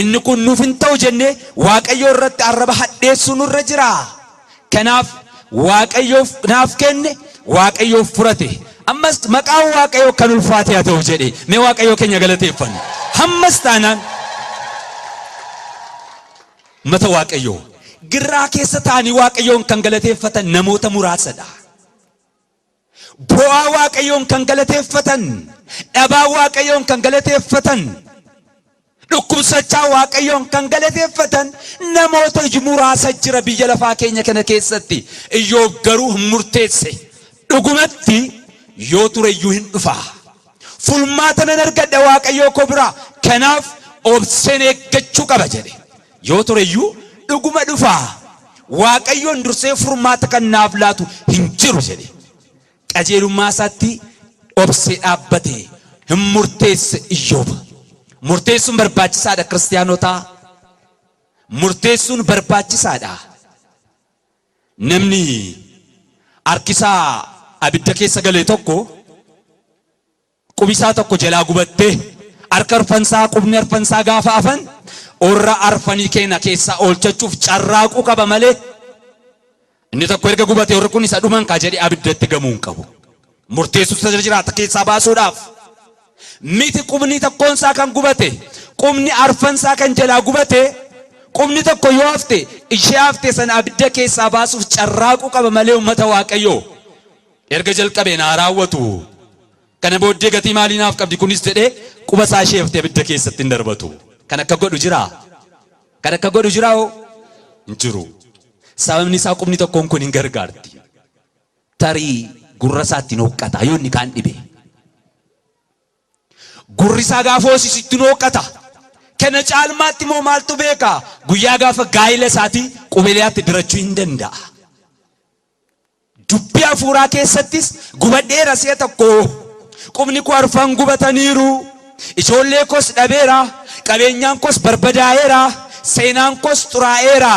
inni kun nuuf hin ta'u jennee Waaqayyo irratti arraba hadheessuu nurra jira kanaaf Waaqayyoof naaf kenne Waaqayyoof furate ammas maqaan Waaqayyo kan ulfaate haa ta'u jedhe mee Waaqayyo keenya galateeffannu hammas taanaan mata Waaqayyo girraa keessa taanii Waaqayyoon kan galateeffatan namoota muraasadha bu'aa Waaqayyoon kan galateeffatan, dhabaa Waaqayyoon kan galateeffatan, dhukkubsachaa Waaqayyoon kan galateeffatan namoota muraasa jira biyya lafaa keenya kana keessatti. Iyyoob garuu murteesse dhugumatti yoo tureyyuu hin dhufa. Fulmaata nan argadha Waaqayyoo koo bira, kanaaf obseen eeggachuu qaba jedhe. Yoo tureyyuu dhuguma dhufa. Waaqayyoon dursee furmaata kan naaf laatu hin jiru jedhe. Qajeelummaa isaatti obsee dhaabbate hin murteesse Iyyoob. Murteessuun barbaachisaadha kiristaanotaa. Murteessuun barbaachisaadha. Namni harkisaa abidda keessa galee tokko qubisaa tokko jalaa gubattee harka arfansaa qubni arfansaa gaafa afan orra arfanii keenya keessaa oolchachuuf carraaquu qaba malee inni tokko erga gubatee orri kun isa dhuman kaa jedhee abiddatti gamuun qabu. Murteessuuf tajaajila keessaa baasuudhaaf miti qubni tokkoonsaa kan gubate qubni arfansaa kan jalaa gubate qubni tokko yoo hafte ishee hafte sana abidda keessaa baasuuf carraaquu qaba malee uummata Waaqayyoo erga jalqabee naa raawwatu kana booddee gatii maalii naaf qabdi kunis jedhee quba isaa ishee haftee abidda keessatti hin darbatu. Kan akka godhu jira? Kan akka godhu jira hoo? Hin jiru. Sababni isaa qubni tokkoon kun hin gargaarti. Tarii gurra isaatti nooqqata yoo inni kaan dhibe. Gurri isaa gaafa hoosisitti nooqqata. Kana caalmaatti moo maaltu beeka? Guyyaa gaafa gaa'ila isaatii qubeelaatti dirachuu hin danda'a. Dubbii hafuuraa keessattis gubadheera si'a tokko qubni koo arfan gubataniiru, ijoollee koos dhabeera, qabeenyaan koos barbadaa'eera, seenaan koos xuraa'eera.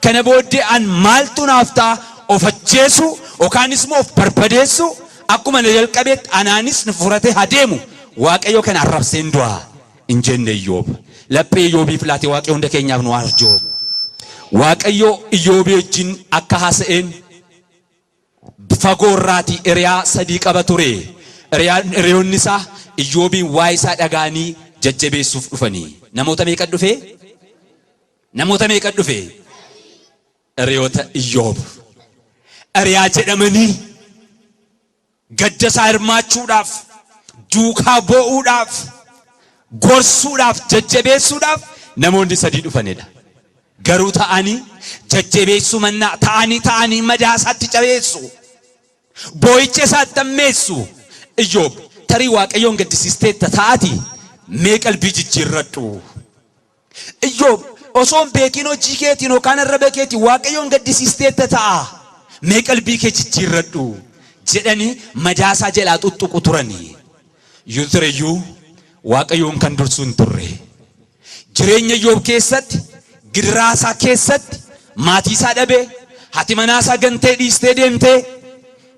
Kana booddee an maaltu naaf ta'a? Of ajjeesu yookaanis moo of barbadeessu? Akkuma na jalqabeetti anaanis na furatee adeemu. Waaqayyo kana arrabseen du'a hin jenne Iyyoob. Laphee Iyyoobiif laate Waaqayyo hunda keenyaaf nu arjoomu. Waaqayyo Iyyoobii wajjin akka haasa'een fagoorraati eriyaa sadii qaba ture. Hiriyoonni isaa Iyyoobiin waa'ee isaa dhagaanii jajjabeessuuf dhufanii. Namoota meeqa dhufe? Namoota meeqa dhufe? Hiriyoota Iyyoob. Hiriyaa jedhamanii gadda isaa hirmaachuudhaaf, duukaa boo'uudhaaf, gorsuudhaaf, jajjabeessuudhaaf namoonni sadii dhufanidha. Garuu ta'anii jajjabeessuu mannaa ta'anii madaa isaatti cabeessu. Boo'icha isaatti ammeessu. Iyyoob tarii Waaqayyoon gaddisiisteetta taati mee qalbii jijjiirradhu. Iyyoob osoon beekin hojii keetiin yookaan arraba keetiin Waaqayyoon gaddisiisteetta ta'a mee qalbii kee jijjiirradhu jedhanii madaasaa jalaa tuttuqu turanii. Yoo tureyyuu Waaqayyoon kan dursu hin turre. Jireenya Iyyoob keessatti, gidiraasaa keessatti, maatii isaa dhabee, haati manaa isaa gantee dhiistee deemtee,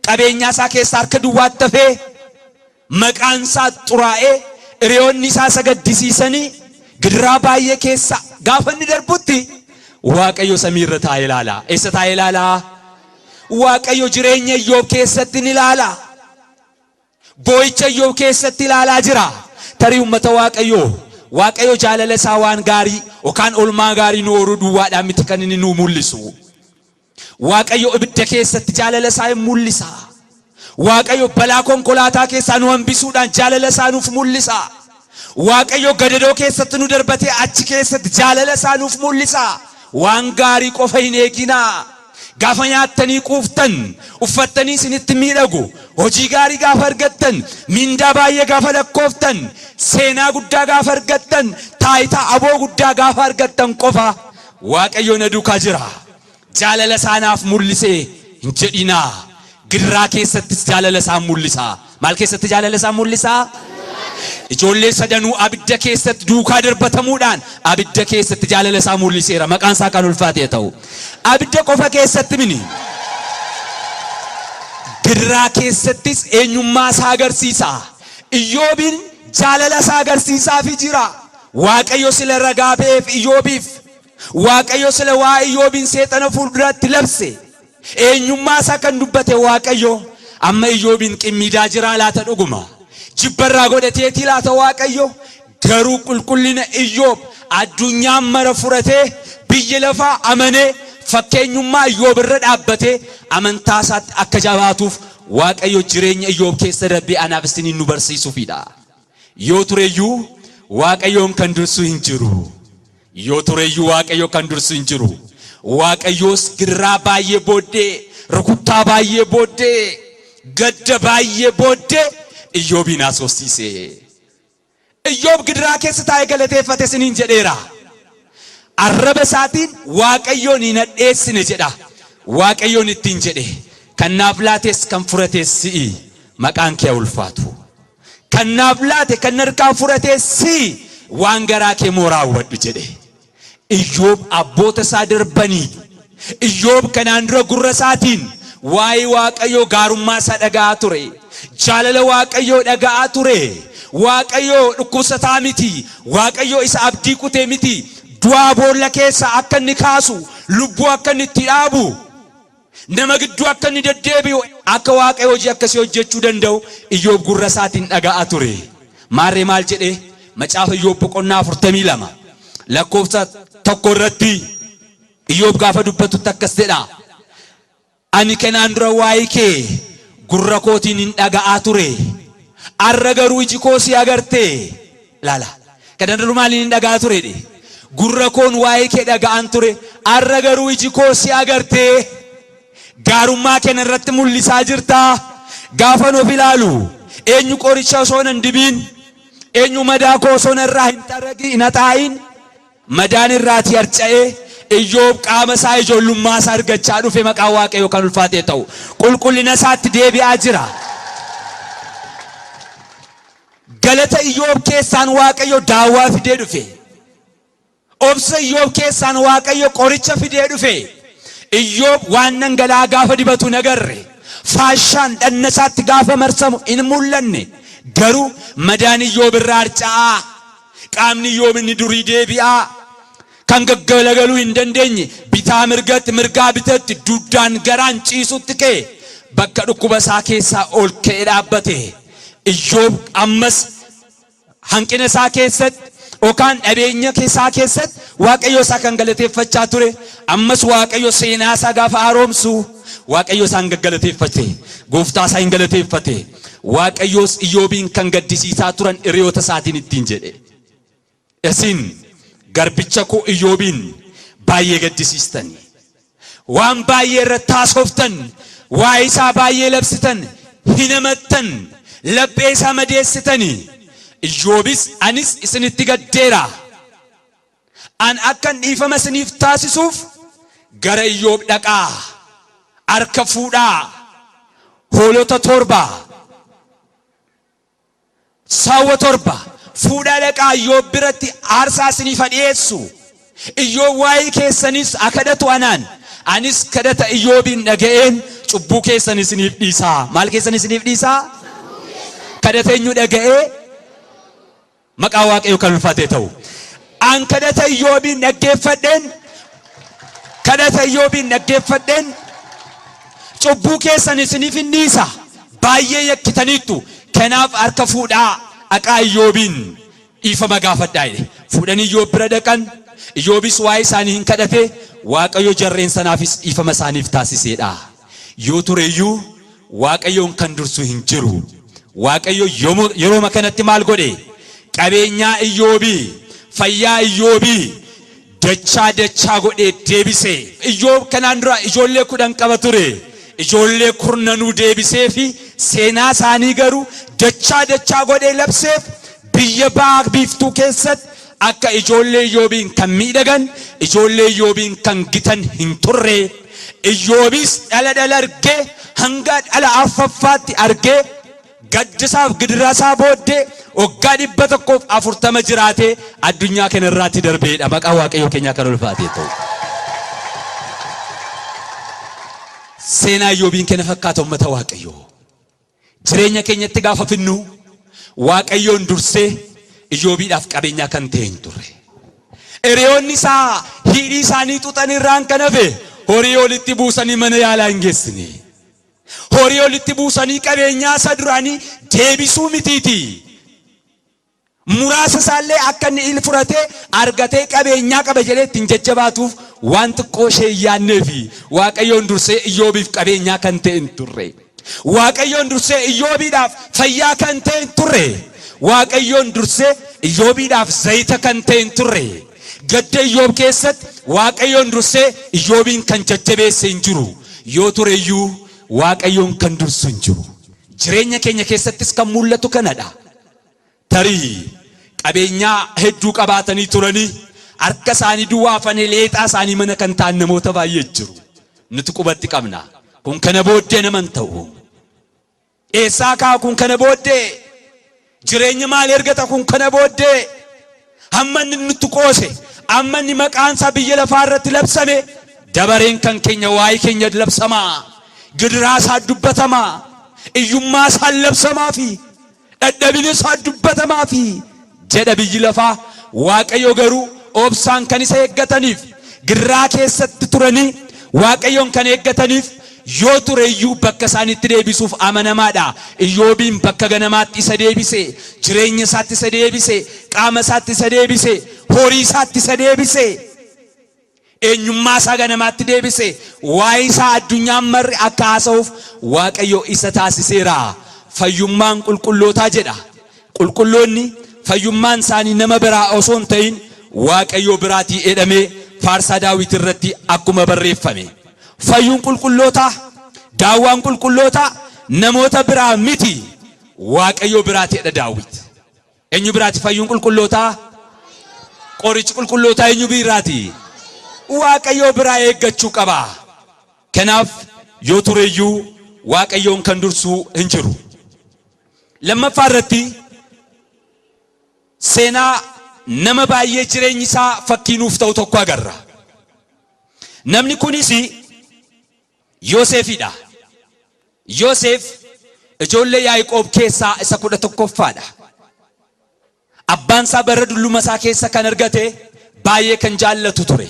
qabeenyaa isaa keessaa harka duwwaatti hafee, maqaan isaa xuraa'ee, hiriyoonni isaa isa gaddisiisanii, gidiraa baay'ee keessa gaafa inni darbutti Waaqayyo samiirra taa'ee ilaala. Eessa taa'ee ilaala? Waaqayyo jireenya Iyyoob keessatti ni ilaala. Boo'icha Iyyoob keessatti ilaalaa jira. Tarii uummata Waaqayyo jaalala isaa waan gaarii yookaan oolmaa gaarii nu horuu duwwaadhaan miti kan inni nu mul'isu. Waaqayyo ibidda keessatti jaalala isaa hin mul'isa. Waaqayyo balaa konkolaataa keessaa nu hambisuudhaan jaalala isaa nuuf mul'isa. Waaqayyo gadadoo keessatti nu darbatee achi keessatti jaalala isaa nuuf mul'isa. Waan gaarii qofa hin eeginaa. Gaafa nyaattanii quuftan, uffattanii isinitti miidhagu, hojii gaarii gaafa argattan, mindaa baay'ee gaafa lakkooftan, seenaa guddaa gaafa argattan, taayitaa aboo guddaa gaafa argattan qofa Waaqayyo na duukaa jira. Jaalala isaa naaf mul'isee hin jedhinaa. Gidiraa keessattis jaalala isaa mul'isa. Maal keessatti jaalala isaa mul'isa? Ijoollee sadanuu abidda keessatti duukaa darbatamuudhaan abidda keessatti jaalala isaa mul'iseera. Maqaan isaa kan ulfaatee ta'u. Abidda qofa keessatti mini. Gidiraa keessattis eenyummaa isaa agarsiisa. Iyyoobiin jaalala isaa agarsiisaaf jira. Waaqayyo sila ragaa ba'eef Iyyoobiif. Waaqayyo sila waa Iyyoobiin seexana fuulduratti labse. Eenyummaa isaa kan dubbate Waaqayyo amma Iyyoobiin qimmiidaa jira laata dhuguma. Jibbarraa godhateeti laata Waaqayyo garuu qulqullina Iyyoob addunyaan mara furatee biyya lafaa amanee fakkeenyummaa Iyyoob irra dhaabbatee amantaa isaatti akka jabaatuuf waaqayyo jireenya Iyyoob keessa darbee anaaf isiniin nu barsiisuufidha. Yoo tureyyuu waaqayyoon kan dursu hin jiru. Yoo tureyyuu waaqayyo kan dursu hin jiru. Waaqayyoos girraa baay'ee booddee, rukuttaa baay'ee booddee, gadda baay'ee booddee Iyyoobiin haasofsiise. Iyyoob girraa keessa taa'ee galateeffate isiniin jedheera. Arraba isaatiin waaqayyoon hin hadheessine jedha. Waaqayyoon ittiin jedhe kan naaf laates kan furates si'i, maqaan kee ulfaatu. Kan naaf laate kan harkaa furates si'i, waan garaa kee moo raawwadhu jedhe. Iyyoob abboota isaa darbanii, Iyyoob kanaan dura gurra isaatiin waa'ee waaqayyoo gaarummaa isaa dhaga'aa ture. Jaalala waaqayyoo dhaga'aa ture. Waaqayyoo dhukkubsataa miti. Waaqayyoo isa abdii kutee miti. Du'aa boolla keessa akka inni kaasu, lubbuu akka inni itti dhaabu, nama gidduu akka inni deddeebi'u, akka waaqayyo hojii akkasii hojjechuu danda'u Iyyoob gurra isaatiin dhaga'aa ture. Maarree maal jedhe? Macaafa Iyyoob boqonnaa 42 lakkoofsa 1 irratti Iyyoob gaafa dubbatutti akkas jedha. Ani kanaan dura waa'ee kee gurra kootiin hin dhaga'aa ture. Arra garuu iji koo si agarte. Laala. Kanaan dura maaliin hin dhaga'aa ture? Gurra koon waa'ee kee dhaga'an ture. Arra garuu iji koo si agarte. Gaarummaa kee irratti mul'isaa jirta. Gaafa nuuf ilaalu eenyu qoricha osoo hin dibiin, eenyu madaa koo osoo irraa hin xaragi hin haxaayin, madaan irraati harca'ee Iyyoob qaama isaa ijoollummaa isaa argachaa dhufe maqaa waaqayyoo kan ulfaatee ta'u qulqullina isaatti deebi'aa jira. Galata Iyyoob keessaan waaqayyo daawwaa fidee dhufe. Obsa Iyyoob keessaan waaqayyo qoricha fidee dhufe. Iyyoob waan dhangala'aa gaafa dibatu nagarre, faashaan dhanna isaatti gaafa marsamu hin mul'anne. Garuu madaan Iyyoob irraa harca'aa, qaamni Iyyoob inni durii deebi'aa, kan gaggalagalu hin dandeenye bitaa mirgatti mirgaa bitatti duddaan garaan ciisutti kee bakka dhukkuba isaa keessaa ol ka'ee dhaabbate. Iyyoob ammas hanqina isaa keessatti yookaan dhabeenya isaa keessatti waaqayyo isaa kan galateeffachaa ture. Ammas waaqayyo seenaa isaa gaafa haaromsu waaqayyo isaan gaggalateeffate, gooftaa isaa hin galateeffate. Waaqayyoos Iyyoobiin kan gaddisiisaa turan hiriyoota isaatiin ittiin jedhe, isin garbicha koo Iyyoobiin baay'ee gaddisiistani, waan baay'ee irratti haasoftan, waa'ee isaa baay'ee labsitan, hin hamattan, laphee isaa madeessitani. Iyyoobis anis isinitti gaddeera. An akkan dhiifama isiniif taasisuuf gara Iyyoob dhaqaa, harka fuudhaa, hoolota 7, saawwa 7 fuudhaa dhaqaa Iyyoob biratti aarsaa isiniif dhiyeessu. Iyyoob waa'ee keessanis akadatu anaan, anis kadhata Iyyoobiin dhaga'een cubbuu keessan isiniif dhiisaa. Maal keessan isiniif dhiisaa? Kadhata eenyu dhaga'ee? Maqaa waaqayyoo kan ulfaatee ta'u. An kadhata Iyyoobiin dhaggeeffadheen cubbuu keessan isiniif dhiisa. Baay'ee yakkitaniittu. Kanaaf harka fuudhaa dhaqaa Iyyoobiin dhiifama gaafadhaa jedhe. Fuudhanii Iyyoob bira dhaqan. Iyyoobis waa'ee isaanii hin kadhate, waaqayyo jarreen sanaafis dhiifama isaaniif taasiseedha. Yoo tureyyuu waaqayyoon kan dursu hin jiru. Waaqayyo yeroo makanatti maal godhe? Qabeenyaa Iyyoobii, fayyaa Iyyoobii dachaa godhee deebise. Iyyoob kanaan dura ijoollee 10 qaba ture. Ijoollee 10 deebisee fi seenaa isaanii garuu dachaa godhee labseef biyya ba'a biiftuu keessatti akka ijoollee Iyyoobiin kan miidhagan, ijoollee Iyyoobiin kan gitan hin turre. Iyyoobis dhala argee hanga dhala afaffaatti argee gaddisaaf gidirasaa booddee waggaa 140 jiraatee addunyaa kana irratti darbeedha. Maqaa waaqayyoo keenyaa kan ulfaatee ta'u. Seenaa Iyyoobiin kana fakkaata uummata waaqayyoo. Jireenya keenyatti gaafa finnu waaqayyoon dursee Iyyoobiidhaaf qabeenyaa kan ta'e hin turre. Hiriyoonni isaa hidhii isaanii xuxan irraan kan hafe horii walitti buusanii mana yaalaa hin geessine. Horii walitti buusanii qabeenyaa isa duraanii deebisuu mitiiti. Muraasa isaallee akka inni furatee argatee qabeenyaa qaba jedhee ittiin jajjabaatuuf waan xiqqoo ishee yaannee fi waaqayyoon dursee Iyyoobiif qabeenyaa kan ta'e hin turre. Waaqayyoon dursee Iyyoobiidhaaf fayyaa kan ta'e hin turre. Waaqayyoon dursee Iyyoobiidhaaf zayita kan ta'e hin turre. Gadda Iyyoob keessatti Waaqayyoon dursee Iyyoobiin kan jajjabeesse hin jiru. Yoo tureyyuu Waaqayyoon kan dursu hin jiru. Jireenya keenya keessattis kan mul'atu kanadha. Tarii qabeenyaa hedduu qabaatanii turanii harka isaanii duwwaafanii leexaa isaanii mana kan ta'an namoota baay'ee jiru. Nuti qubatti qabna. Kun kana booddee naman ta'u. Eessaa kaa kun kana booddee jireenya maal ergata kun kana booddee hamma inni nutti qoose amma inni maqaansaa biyya lafaa irratti labsame dabareen kan keenya waa'ee keenya labsamaa gidiraasaa dubbatamaa iyyummaasaa labsamaa fi dadhabinaasaa dubbatamaa fi jedha biyyi lafaa. Waaqayyo garuu obsaan kan isa eeggataniif gidiraa keessatti turanii Waaqayyoon kan eeggataniif yoo tureyyuu bakka isaanitti deebisuuf amanamaadha. Iyyoobiin bakka ganamaatti isa deebise, jireenya isaatti isa deebise, qaama isaatti isa deebise, horii isaatti isa deebise, eenyummaa isaa ganamaatti deebise. Waa'ee isaa addunyaan marri akka haasa'uuf Waaqayyo isa taasiseera. Fayyummaan qulqullootaa jedha. Qulqulloonni fayyummaan isaanii nama biraa osoo hin ta'in Waaqayyo biraatii jedhamee faarsaa Daawit irratti akkuma barreeffame. Fayyuun qulqullootaa, daawwaan qulqullootaa namoota biraa miti, Waaqayyo biraati jedha Daawit. Eenyu biraati fayyuun qulqullootaa? Qorichi qulqullootaa eenyu biraati? Waaqayyo biraa eeggachuu qaba. Kanaaf yoo tureyyuu Waaqayyoon kan dursu hin jiru. Lammaffaa irratti seenaa nama baay'ee jireenyi isaa fakkiinuuf ta'u tokko agarra. Namni kunis Yoosefidha. Yoosef ijoollee Yaaqoob keessaa isa 11ffaadha. Abbaan isaa bara dulluma isaa keessa kan argate baay'ee kan jaallatu ture.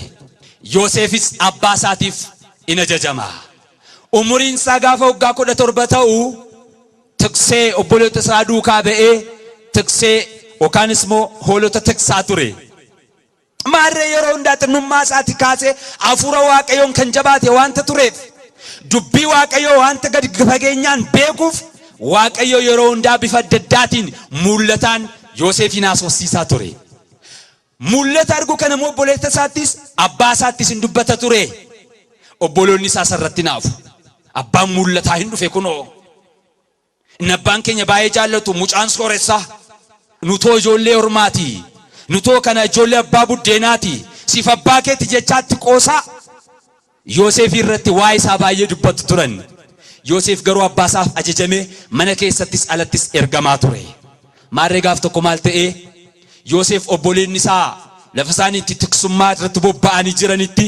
Yoosefis abbaa isaatiif in ajajama. Umuriin isaa gaafa waggaa 17 ta'u tiksee obboloota isaa duukaa ba'ee tiksee yookaan immoo hoolota tiksaa ture. Maarree yeroo hundaa xinnummaa isaatti kaasee hafuura Waaqayyoon kan jabaate waanta tureef dubbii Waaqayyoo waanta gadi fageenyaan beekuuf Waaqayyo yeroo hundaa bifa adda addaatiin mul'ataan Yoosefin haasofsiisaa ture. Mul'ata argu kana immoo obboleessa isaattis abbaa isaattis hin dubbata ture. Obboloonni isaa sarratti naafu. Abbaan mul'ataa hin dhufe kunoo. Inni abbaan keenya baay'ee jaallatu mucaan sooressaa. Nutoo ijoollee ormaati. Nutoo kana ijoollee abbaa buddeenaati. Siif abbaa keetti jechaatti qoosaa. Yoosef irratti waa'ee isaa baay'ee dubbatu turan. Yoosef garuu abbaa isaaf ajajamee mana keessattis alattis ergamaa ture. Maarree gaaf tokko maal ta'ee Yoosef obboleonni isaa lafa isaaniitti tiksummaa irratti bobba'anii jiranitti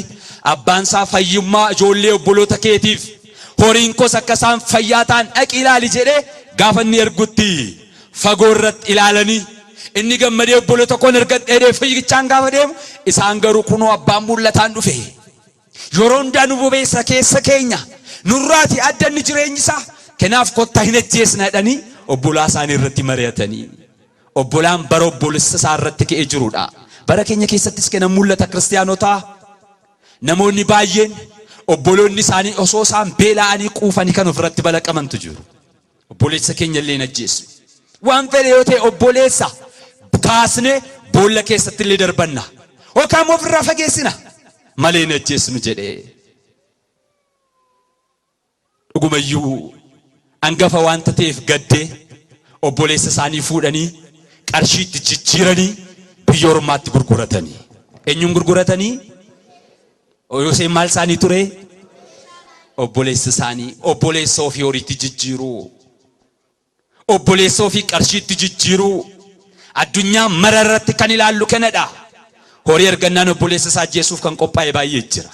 abbaan isaa fayyummaa ijoollee obboloota keetiif horiin kos akka isaan fayyaa ta'an dhaqi ilaali jedhee gaafa inni ergutti fagoo irratti ilaalanii inni gammadee obboloota koon ergadhee fayyichaan gaafa deemu isaan garuu kunoo abbaan mul'ataan dhufe. Yeroo hundaa nu bobeessa keessa keenya nurraati adda inni jireenyi isaa kanaaf kottaa hin ajjeesna jedhanii obbolaa isaanii irratti mari'atanii. Obbolaan bara obboleessa isaa irratti ka'ee jirudha. Bara keenya keessattis kenna mul'ata kiristaanotaa. Namoonni baay'een obboloonni isaanii osoo isaan beela'anii quufanii kan ofirratti balaqamantu jiru. Obboleessa keenya illee ajjeessu. Waan fedhe yoo ta'e obboleessa kaasnee boolla keessatti illee darbanna. Yookaan ofirraa fageessina. Malee hin ajjeesnu jedhee. Dhugumayyuu hangafa waanta ta'eef gaddee obboleessa isaanii fuudhanii qarshiitti jijjiiranii biyya ormaatti gurguratanii. Eenyuun gurguratanii? Yoosef maal isaanii ture? Obboleessa isaanii. Obboleessa ofii horiitti jijjiiruu. Obboleessa ofii qarshiitti jijjiiruu. Addunyaa mara irratti kan ilaallu kanadha. Horii ergannaan obboleessa isaa ajjeesuuf kan qophaa'e baay'ee jira.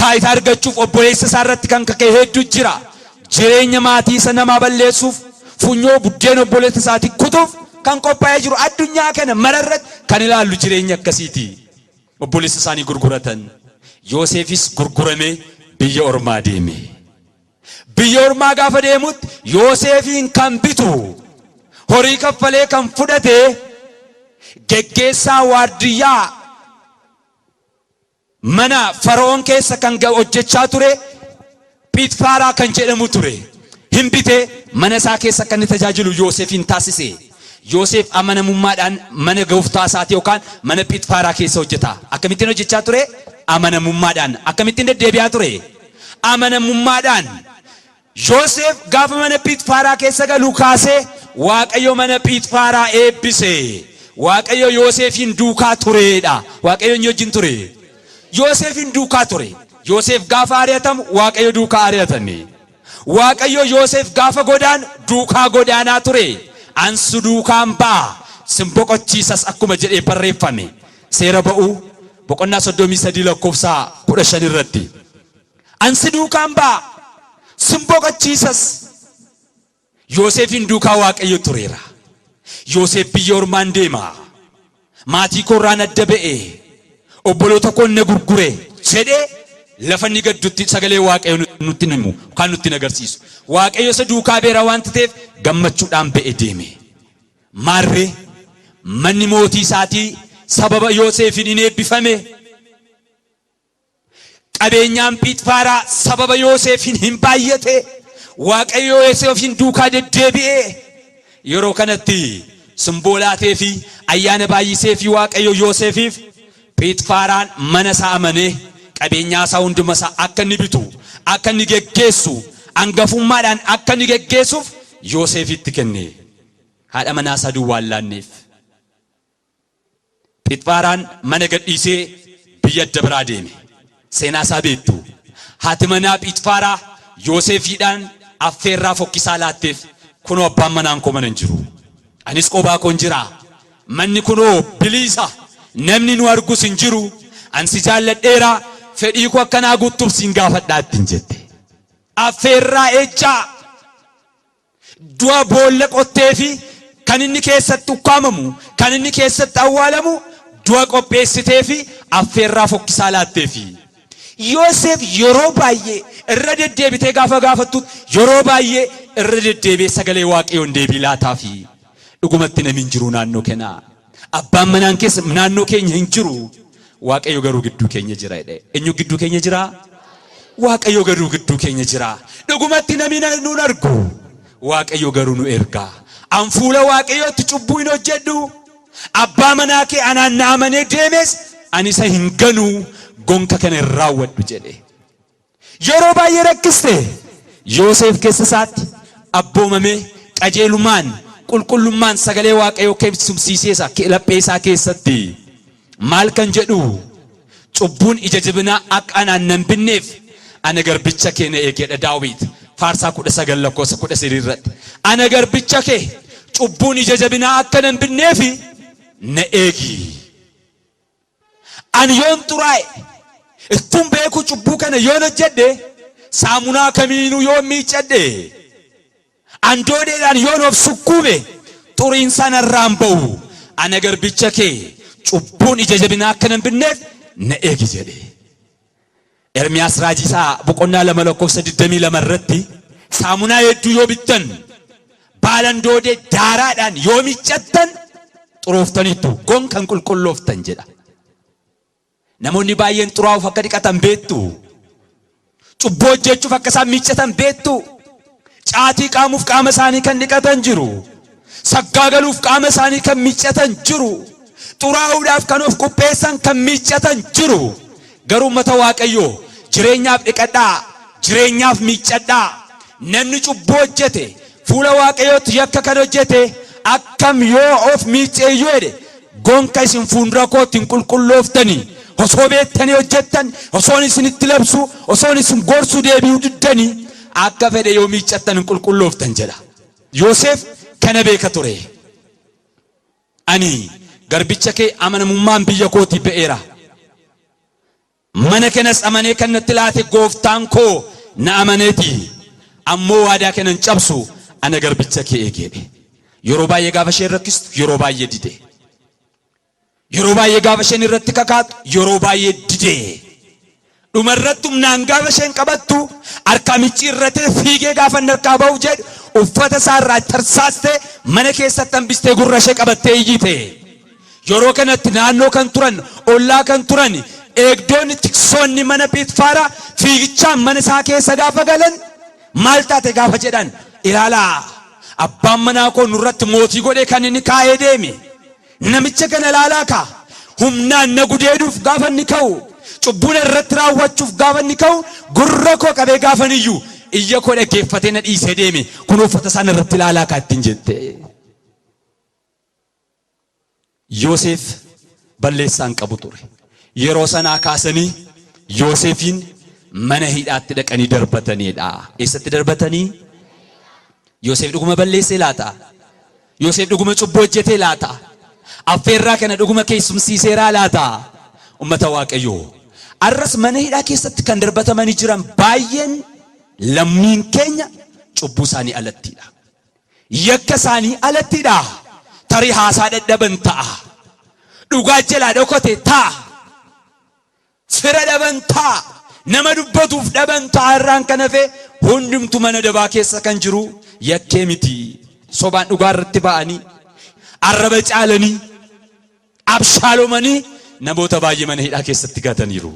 Taayitaa argachuuf obboleessa isaa irratti kan ka'e hedduu jira. Jireenya maatii isa namaa balleessuuf funyoo buddeen obboleessa isaatii kutuuf kan qophaa'ee jiru addunyaa kana mara irratti kan ilaallu jireenya akkasiiti. Obboleessa isaanii gurguratan. Yoosefis gurguramee biyya ormaa deeme. Biyya ormaa gaafa deemutti Yoosefin kan bitu horii kaffalee kan fudhate geggeessaa waardiyyaa mana Fara'oon keessa kan hojjechaa ture Phixfaaraa kan jedhamu ture. Himbite mana isaa keessa kan tajaajilu Yoosefin taasise. Yoosef amanamummaadhaan mana gooftaa isaati yookaan mana Phixfaaraa keessa hojjeta. Akkamittiin hojjechaa ture? Amanamummaadhaan. Akkamittiin deddeebi'aa ture? Amanamummaadhaan. Yoosef gaafa mana Phixfaaraa keessa galu kaasee Waaqayyo mana Phixfaaraa eebbise. Waaqayyo Yoosefin duukaa tureedha. Waaqayyo wajjin ture. Yoosefin duukaa ture. Yoosef gaafa ari'atamu Waaqayyo duukaa ari'atame. Waaqayyo Yoosef gaafa godaan duukaa godaanaa ture. Ansu duukaan ba'a simboqochiisas akkuma jedhee barreeffame. Seera ba'uu boqonnaa 33 lakkoofsa 15 irratti. Ansi duukaan ba'a simboqochiisas. Yoosefin duukaa Waaqayyo tureera. Yoosef biyya ormaan deema. Maatii koorraan adda ba'e. Obboloota koo na gurgure jedhee lafa inni gaddutti sagalee Waaqayyo nutti himu kan nutti agarsiisu. Waaqayyo isa duukaa beera waan ta'eef gammachuudhaan ba'e deeme. Maarree manni mootii isaatii sababa Yoosefin hin eebbifame. Qabeenyaan Phixfaaraa sababa Yoosefin hin baay'ate. Waaqayyo Yoosefin duukaa deddeebi'e. Yeroo kanatti simboolaatee fi ayyaana baay'isee fi Waaqayyo Yoosefiif Phixfaaraan mana isaa amanee qabeenyaa isaa hunduma isaa akka inni bitu akka inni geggeessu hangafummaadhaan akka inni geggeessuuf Yoosefitti kenne. Haadha manaa isaa duwwaan laanneef. Phixfaaraan mana gadhiisee biyya adda biraa deeme. Seenaa isaa beektu. Haati manaa Phixfaaraa Yoosefiidhaan affeerraa fokkisaa laatteef kunoo abbaan manaan koo mana hin jiru. Anis qophaa koon jira. Manni kunoo bilisa. Namni nu argus hin jiru. Ansi jaalladheera fedhii koo akkanaa guutuuf siin gaafadhaatti hin jette. Affeerraa ejjaa du'a boolla qottee fi kan inni keessatti ukkaamamu kan inni keessatti awwaalamu du'a qopheessitee fi affeerraa fokkisaa laattee fi Yoosef yeroo baay'ee irra deddeebitee gaafa gaafattu yeroo baay'ee irra deddeebee sagalee Waaqayyoon deebii laataa fi dhugumatti namni hin jiru naannoo keenyaa. Abbaan manaan keessa naannoo keenya hin jiru. Waaqayyo garuu gidduu keenya jira jedhe. Eenyu gidduu keenya jira? Waaqayyo garuu gidduu keenya jira. Dhugumatti namni nu argu. Waaqayyo garuu nu erga. An fuula Waaqayyootti cubbuu hin hojjedhu. Abbaa manaa kee anaan na amanee deemes ani isa hin ganu gonka kana hin raawwadhu jedhe. Yeroo baay'ee rakkiste Yoosef keessa isaatti abboomamee qajeelummaan qulqullummaan sagalee Waaqayyoo keessumsiiseesa laphee isaa keessatti maal kan jedhu cubbuun ija jabinaa akka anaan nan binneef ana garbicha kee na eegedha. Daawit faarsaa 19 lakkoofsa 13 irratti ana garbicha kee cubbuun ija jabinaa akka nan binneef na eegi. Ani yoon xuraa'e ittuun beeku cubbuu kana yoon hojjedhe saamunaa kamiinuu yoon miicadhe andoodeedhaan yoon of sukkuube xuriin sana irraan ba'u ana garbicha kee cubbuun ija jabinaa akka nan binneef na eegi jedhe. Ermiyaas raajiisaa boqonnaa 2 lakkoofsa 22 irratti saamunaa hedduu yoo bittan baalan doodee daaraadhaan yoo miiccattan xurooftaniittu gonkan qulqullooftan jedha. Namoonni baay'een xuraa'uuf akka dhiqatan beektu. Cubbuu hojjechuuf akka isaan miiccatan beektu. Caatii qaamuuf qaama isaanii kan dhiqatan jiru. Saggaagaluuf qaama isaanii kan miiccatan jiru. Xuraa'uudhaaf kan of qopheessan kan miiccatan jiru. Garuu mata Waaqayyoo jireenyaaf dhiqadhaa, jireenyaaf miiccadhaa. Namni cubbuu hojjete fuula Waaqayyootti yakka kan hojjete akkam yoo of miicceeyyuu jedhe gonka isin fuundura kootiin qulqullooftanii osoo beektanii hojjettan osoon isinitti labsu osoon isin gorsuu deebi'uu diddanii akka fedhe yoo miiccattan qulqullooftan jedha. Yoosef kana beeka ture. Ani garbicha kee amanamummaan biyya kootii ba'eera. Mana kenas amanee kan natti laate gooftaan koo na amaneeti. Ammoo waadaa kanan cabsu ana garbicha kee eegedhe. Yeroo baay'ee gaafa isheen rakkistu yeroo baay'ee dide. Yeroo baay'ee gaafa isheen irratti kakaatu yeroo baay'ee dide. Dhumarratti humnaan gaafa isheen qabattu harka micci irratti fiigee gaafa narkaa ba'u jedhu uffata isaa irraa tarsaaste mana keessatti hambistee gurra ishee qabattee iyyite. Yeroo kanatti naannoo kan turan ollaa kan turan eegdoonni tiksoonni mana Pheexfaara fiigichaan mana isaa keessa gaafa galan maal taate gaafa jedhan ilaalaa abbaan manaa koo nurratti mootii godhee kan inni kaa'ee deeme namicha kana ilaalaa ka humnaan na gudeeduuf gaafa inni ka'u cubbuu irratti raawwachuuf gaafa inni ka'u gurra koo qabee gaafa iyyuu iyya koo dhaggeeffatee na dhiisee deeme kun uffata isaan irratti ilaalaa ka ittiin jette. Yoosef balleessaan qabu ture. Yeroo sanaa kaasanii Yoosefin mana hidhaatti dhaqanii darbataniidha. Eessatti darbatanii? Yoosef dhuguma balleessee laata? Yoosef dhuguma cubbuu hojjetee laata? Affeerraa kana dhuguma keessumsiiseeraa laata? Ummata Waaqayyoo. Arras mana hidhaa keessatti kan darbatamanii jiran baay'een lammiin keenya cubbuu isaanii alattiidha. Yakka isaanii alattiidha. Tarii haasaa dadhaban ta'a. Dhugaa jalaa dhokote ta'a. Fira dhaban ta'a. Nama dubbatuuf dhaban ta'a irraan kan hafe hundumtu mana dabaa keessa kan jiru yakkee miti. Sobaan dhugaa irratti ba'anii arraba caalanii abshaalomanii namoota baay'ee mana hidhaa keessatti gataniiru.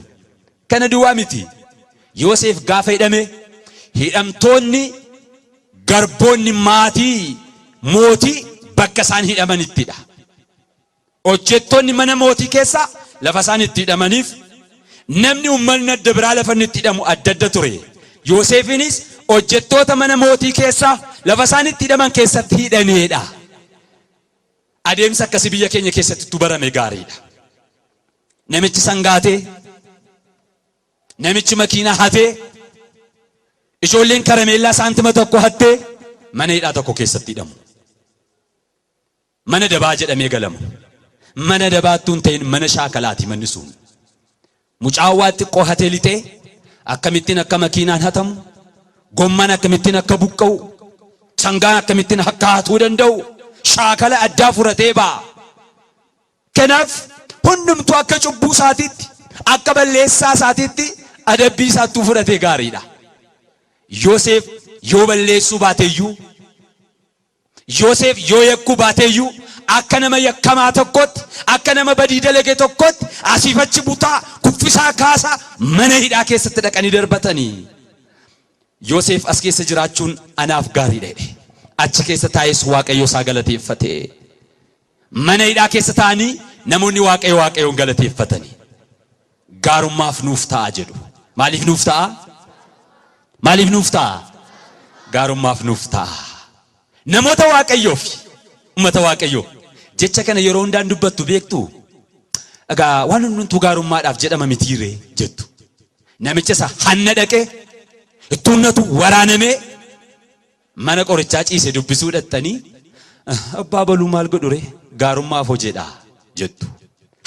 Kana duwwaa miti. Yoosef gaafa hidhame hidhamtoonni garboonni maatii mootii bakka isaan hidhamanittidha. Hojjettoonni mana mootii keessa lafa isaan itti hidhamaniif namni uummanni adda biraa lafa inni itti hidhamu adda adda ture. Yoosefinis hojjettoota mana mootii keessa lafa isaan itti hidhaman keessatti hidhaneedha. Adeemsa akkasii biyya keenya keessatti barame gaariidha. Namichi sangaatee, namichi makiinaa hatee, ijoolleen karameellaa saantima tokko hattee mana hidhaa tokko keessatti hidhamu. Mana dabaa jedhamee galamu. Mana dabaattuun ta'in mana shaakalaati manni sun. Mucaawwaa xiqqoo hatee lixee akkamittiin akka makiinaan hatamu, gommaan akkamittiin akka buqqa'u, sangaan akkamittiin akka hatuu danda'u shaakala addaa furatee ba'a. Kanaaf hundumtuu akka cubbuu isaatiitti akka balleessaa isaatiitti adabbii isaattuu fudhatee gaariidha. Yoosef yoo balleessuu baateeyyuu, Yoosef yoo yakkuu baateeyyuu akka nama yakkamaa tokkotti, akka nama badii dalage tokkotti asiif achi butaa kuffisaa kaasaa mana hidhaa keessatti dhaqanii darbatanii. Yoosef as keessa jiraachuun anaaf gaariidha. Achi keessa taa'es Waaqayyo isaa galateeffatee. Mana hidhaa keessa taa'anii namoonni Waaqayyoon galateeffatanii. Gaarummaaf nuuf ta'a jedhu. Maaliif nuuf ta'a? Maaliif nuuf ta'a? Gaarummaaf nuuf ta'a. Namoota Waaqayyoof ummata Waaqayyoo jecha kana yeroo hundaan dubbattu beektu. Egaa waan hundumtuu gaarummaadhaaf jedhama mitiiree jettu. Namicha isa hanna dhaqee ittuunnatu waraanamee mana qorichaa ciise dubbisuu dhattanii abbaa baluu maal godhure gaarummaaf hojedha jettu.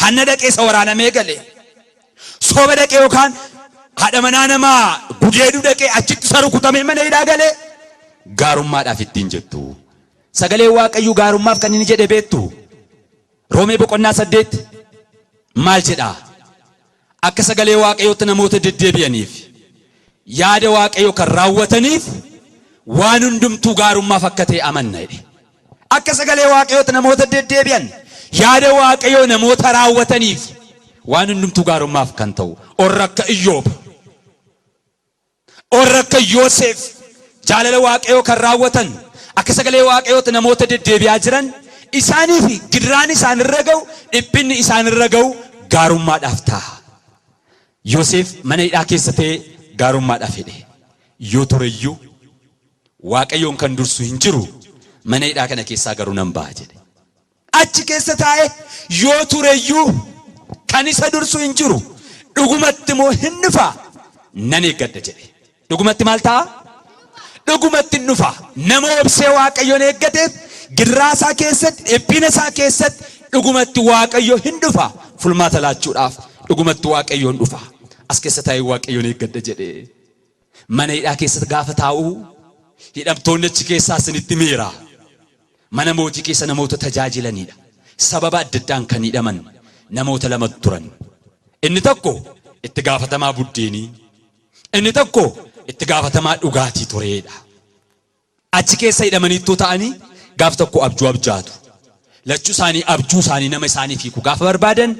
Hanna dhaqee isa waraanamee gale sooba dhaqee yookaan haadha manaa namaa gudeeduu dhaqee achitti isa rukutamee mana hidhaa gale gaarummaadhaaf ittiin jettu. Sagalee Waaqayyo gaarummaaf kan inni jedhe beektu. Roomee boqonnaa 8 maal jedha? Akka sagalee Waaqayyootti namoota deddeebi'aniif yaada Waaqayyo kan raawwataniif waan hundumtuu gaarummaaf akka ta'e amanna jedhe. Akka sagalee Waaqayyootti namoota deddeebi'an yaada Waaqayyo namoota raawwataniif waan hundumtuu gaarummaaf kan ta'u. Orra akka Iyyoob, orra akka Yoosef jaalala Waaqayyo kan raawwatan akka sagalee Waaqayyootti namoota deddeebi'aa jiran isaaniif gidiraan isaan irra ga'u, dhiphinni isaan irra ga'u gaarummaadhaaf ta'a. Yoosef mana hidhaa keessa ta'ee gaarummaadhaaf hidhe. Yoo tureyyuu Waaqayyoon kan dursu hin jiru mana hidhaa kana keessaa garuu nan ba'a jedhe. Achi keessa taa'ee yoo tureyyuu kan isa dursu hin jiru dhugumatti moo hin dhufa nan eeggadha jedhe. Dhugumatti maal ta'a? Dhugumatti hin dhufa. Nama obsee Waaqayyoon eeggateef girraasaa keessatti, dhiphina isaa keessatti dhugumatti Waaqayyo hin dhufa. Fulmaata laachuudhaaf dhugumatti Waaqayyoon dhufa. As keessa taa'ee Waaqayyoon eeggadha jedhe. Mana hidhaa keessatti gaafa taa'u hidhamtoonni achi keessaa isinitti miira. Mana mootii keessa namoota tajaajilanidha. Sababa adda addaan kan hidhaman namoota lama turan. Inni tokko itti gaafatamaa buddeenii, inni tokko itti gaafatamaa dhugaatii tureedha. Achi keessa hidhamaniitu ta'anii gaaf tokko abjuu abjaatu. Lachuu isaanii abjuu isaanii nama isaanii fiiku gaafa barbaadan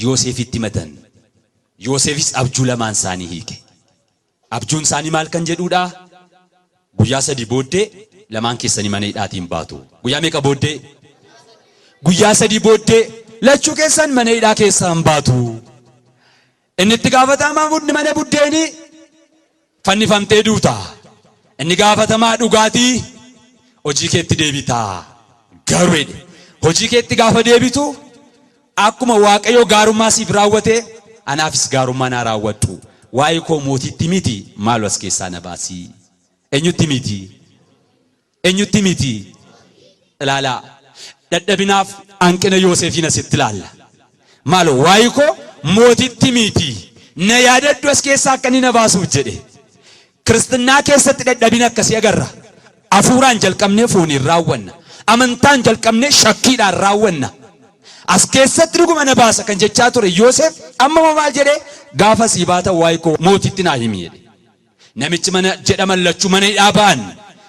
Yoosefitti himatan. Yoosefis abjuu lamaan isaanii hiike. Abjuun isaanii maal kan jedhuudha? Guyyaa 3 booddee lamaan keessanii mana hidhaatiin baatu. Guyyaa meeqa booddee? Guyyaa 3 booddee lachuu keessan mana hidhaa keessaan baatu. Inni itti gaafatamaa mana buddeeni fannifamtee duuta. Inni gaafatamaa dhugaatii hojii keetti deebita. Garuu hojii keetti gaafa deebitu akkuma Waaqayyo gaarummaa siif raawwate anaafis gaarummaa na raawwadhu. Waa'ee koo mootiitti miti maal as keessaa na baasii. Eenyutti miti? Eenyutti miti? Ilaala. Dadhabinaaf hanqina Yoosefiin asitti ilaalla. Maalo waa'ee koo mootiitti miti na yaadadhu as keessaa akka inni na baasuuf jedhe. Kiristinnaa keessatti dadhabina akkasii agarra. Afuuraan jalqabnee fooniin raawwanna. Amantaan jalqabnee shakkiidhaan raawwanna. As keessatti dhuguma na baasa kan jechaa ture Yoosef amma maal jedhee gaafa sii baata waa'ee koo mootiitti naa himi jedhe. Namichi mana jedhaman lachuu mana hidhaa ba'an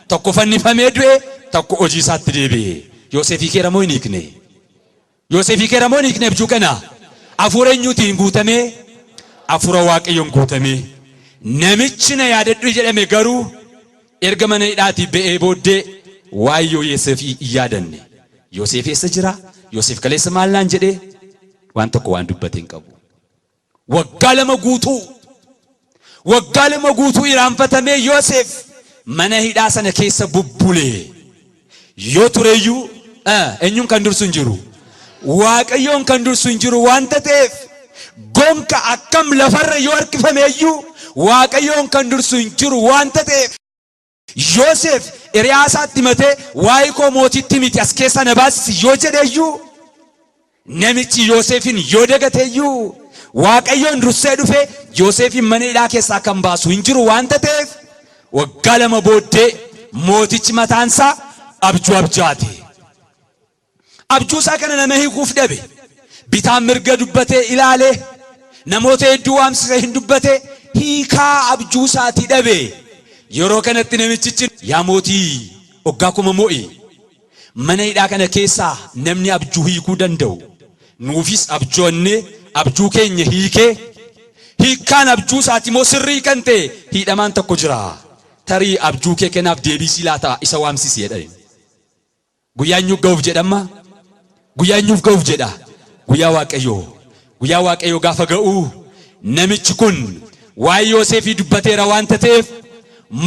tokko fannifamee du'e tokko hojii isaatti deebi'e. Yoosefii keeramoo hin hiikne. Yoosefii keeramoo hin hiikne abjuu kana. Afuura eenyuutiin guutamee? Afuura Waaqayyoon guutamee. Namichi na yaadadhu jedhame garuu erga mana hidhaatii ba'ee booddee waa'ee Yoosefii yaadanne. Yoosef eessa jira? Yoosef kaleessa maal naan jedhee? Waan tokko waan dubbate hin qabu. Waggaa 2 guutuu iraanfatamee Yoosef mana hidhaa sana keessa bubbulee. Yoo tureyyuu eenyuun kan dursu hin jiru? Waaqayyoon kan dursu hin jiru waan ta'eef gonka akkam lafarra yoo harkifameeyyuu Waaqayyoon kan dursu hin jiru waan ta'eef Yoosef Eriyaasaatti matee waa'ee koo mootiitti miti as keessa na baasisi yoo jedheeyyuu namichi Yoosefin yoo dagateeyyuu Waaqayyoon dursee dhufe Yoosefin mana hidhaa keessaa kan baasu hin jiru waan ta'eef waggaa 2 booddee mootichi mataansaa abjuu abjaate. Abjuu isaa kana nama hiikuuf dhabe. Bitaan mirga dubbatee ilaalee namoota hedduu waamsisee hin dubbate hiikaa abjuu isaatii dhabe. Yeroo kanatti namichichi yaa mootii waggaa 1000 mo'i mana hidhaa kana keessaa namni abjuu hiikuu danda'u nuufis abjoonne abjuu keenya hiikee hiikaan abjuu isaati moo sirrii kan ta'e hidhamaan tokko jira. Tarii abjuu kee kanaaf deebisii laata isa waamsisi jedha. Guyyaan nyuuf ga'uuf jedhama. Guyyaan nyuuf ga'uuf jedha. Guyyaa Waaqayyoo gaafa ga'u namichi kun waa'ee Yoosefii dubbateera waan ta'eef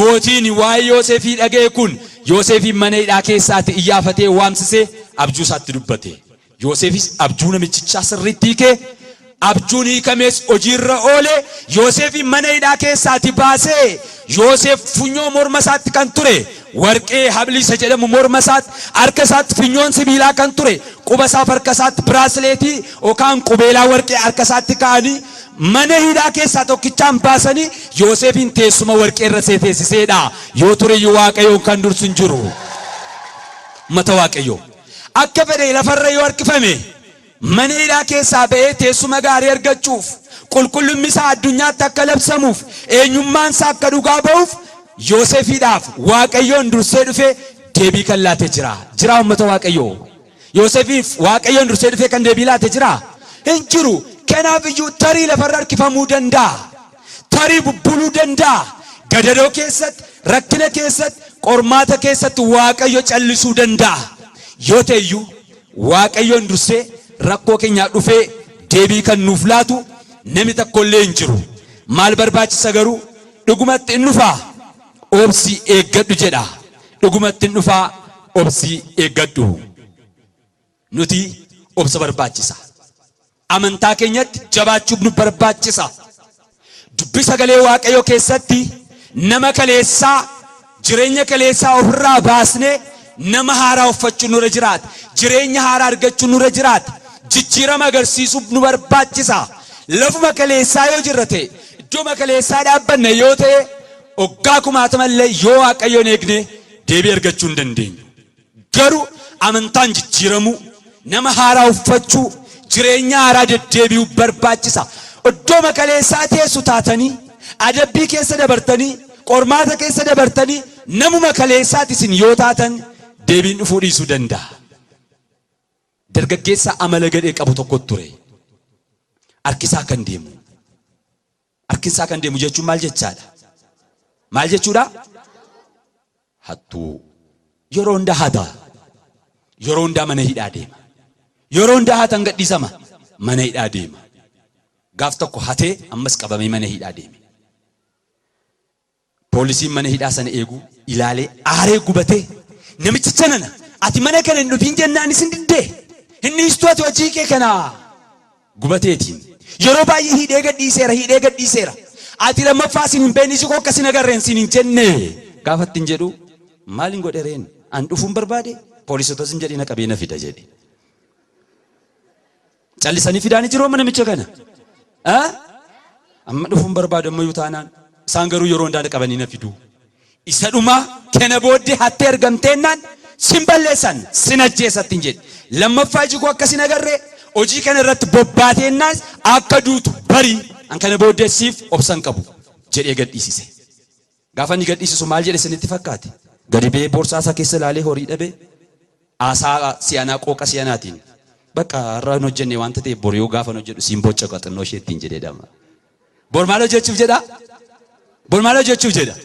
mootiin waa'ee Yoosefii dhaga'e kun Yoosefii mana hidhaa keessaatti iyyafatee waamsisee abjuu isaatti dubbate. Yoosefis abjuu namichichaa sirriitti hiikee abjuun hiikames hojiirra oole. Yoosefii mana hidhaa keessaatti baasee Yoosef funyoo morma isaatti kan ture warqee habli isa jedhamu morma isaatti harka isaatti funyoon sibiilaa kan ture quba isaaf harka isaatti biraasleetii yookaan qubeelaa warqee harka isaatti kaa'anii mana hidhaa keessaa tokkichaan baasanii Yoosefin teessuma warqee irra teessiseedha. Yoo tureyyuu Waaqayyoon kan dursu hin jiru. Mata Waaqayyoo akka fedhe lafarra yoo harkifame mana hidhaa keessaa ba'ee teessuma gaarii argachuuf qulqullummi isaa addunyaatti akka labsamuuf eenyummaan isaa akka dhugaa ba'uuf Yoosefiidhaaf Waaqayyoon dursee dhufee deebii kan laate jira. Jira ummata Waaqayyoo. Yoosefiif Waaqayyoon dursee dhufee kan deebii laate jira. Hin jiru. Kanaaf iyyuu tarii lafarra harkifamuu danda'a. Tarii bubbuluu danda'a. Gadadoo keessatti, rakkina keessatti, qormaata keessatti Waaqayyo callisuu danda'a. Yoo ta'eyyuu Waaqayyoon dursee rakkoo keenyaa dhufee deebii kan nuuf laatu namni tokkollee hin jiru. Maal barbaachisa garuu dhugumatti hin dhufaa obsii eeggadhu jedha. Dhugumatti hin dhufaa obsii eeggadhu. Nuti obsa barbaachisa. Amantaa keenyatti jabaachuuf nu barbaachisa. Dubbi sagalee Waaqayyoo keessatti nama kaleessaa jireenya kaleessaa ofirraa baasnee nama haaraa uffachuun nurra jiraata. Jireenya haaraa argachuun nurra jiraata. Jijjiirama agarsiisuuf nu barbaachisa. Lafuma kaleessaa yoo jirrate iddoo kaleessaa dhaabbanne yoo ta'e waggaa 1000 yoo Waaqayyoon eegne deebii argachuu hin dandeenyu. Garuu amantaan jijjiiramu nama haaraa uffachuu jireenya haaraa deddeebi'uu barbaachisa. Iddoo kaleessaa teessu taatanii adabbii keessa dabartanii qormaata keessa dabartanii namuma kaleessaati isin yoo taatan deebiin dhufuu dhiisuu danda'a. Dargaggeessa amala gadhee qabu tokko ture. Harkisaa kan deemu harkinsaa kan deemu jechuun maal jechaadha? Maal jechuudha? Hattuu. Yeroo hunda hata. Yeroo hunda mana hidhaa deema. Yeroo hunda hatan gadhiisama. Mana hidhaa deema. Gaaf tokko hatee ammas qabamee mana hidhaa deeme. Poolisiin mana hidhaa sana eegu ilaalee aaree gubatee namicha sanana ati mana kana hin dhufin jennaan isin diddee inni istu ati hojii kee kana gubateetiin yeroo baay'ee hidhee gadhiiseera ati lammaffaa isin hin beekne isin kokka isin agarreen isin hin jenne gaafatti hin jedhu maalin godhereen an dhufuun barbaade poolisota isin jedhina qabeena fida jedhe callisanii fidaanii jiroo mana namicha kana amma dhufuun barbaade ammoo taanaan isaan garuu yeroo hundaa qabanii na fidu isa dhuma kana booddee hattee ergamteennaan sin balleessan sin ajjeesatti hin jedhe lammaffaa ijikoo akkasin agarree hojii kana irratti bobbaateennaan akka duutu barii an kana booddee siif obsan qabu jedhee gadhiisise. Gaafa inni gadhiisisu maal jedhe isinitti fakkaate? Gadi ba'ee boorsaa isaa keessa ilaalee horii dhabee aasaa siyaanaa qooqa siyaanaatiin bakka har'aan hojjenne wanta ta'e bor yoo gaafa hojjedhu siin bocca qaxannoo isheettiin jedhee dama. Bor maal hojjechuuf jedha? Bor maal hojjechuuf jedha?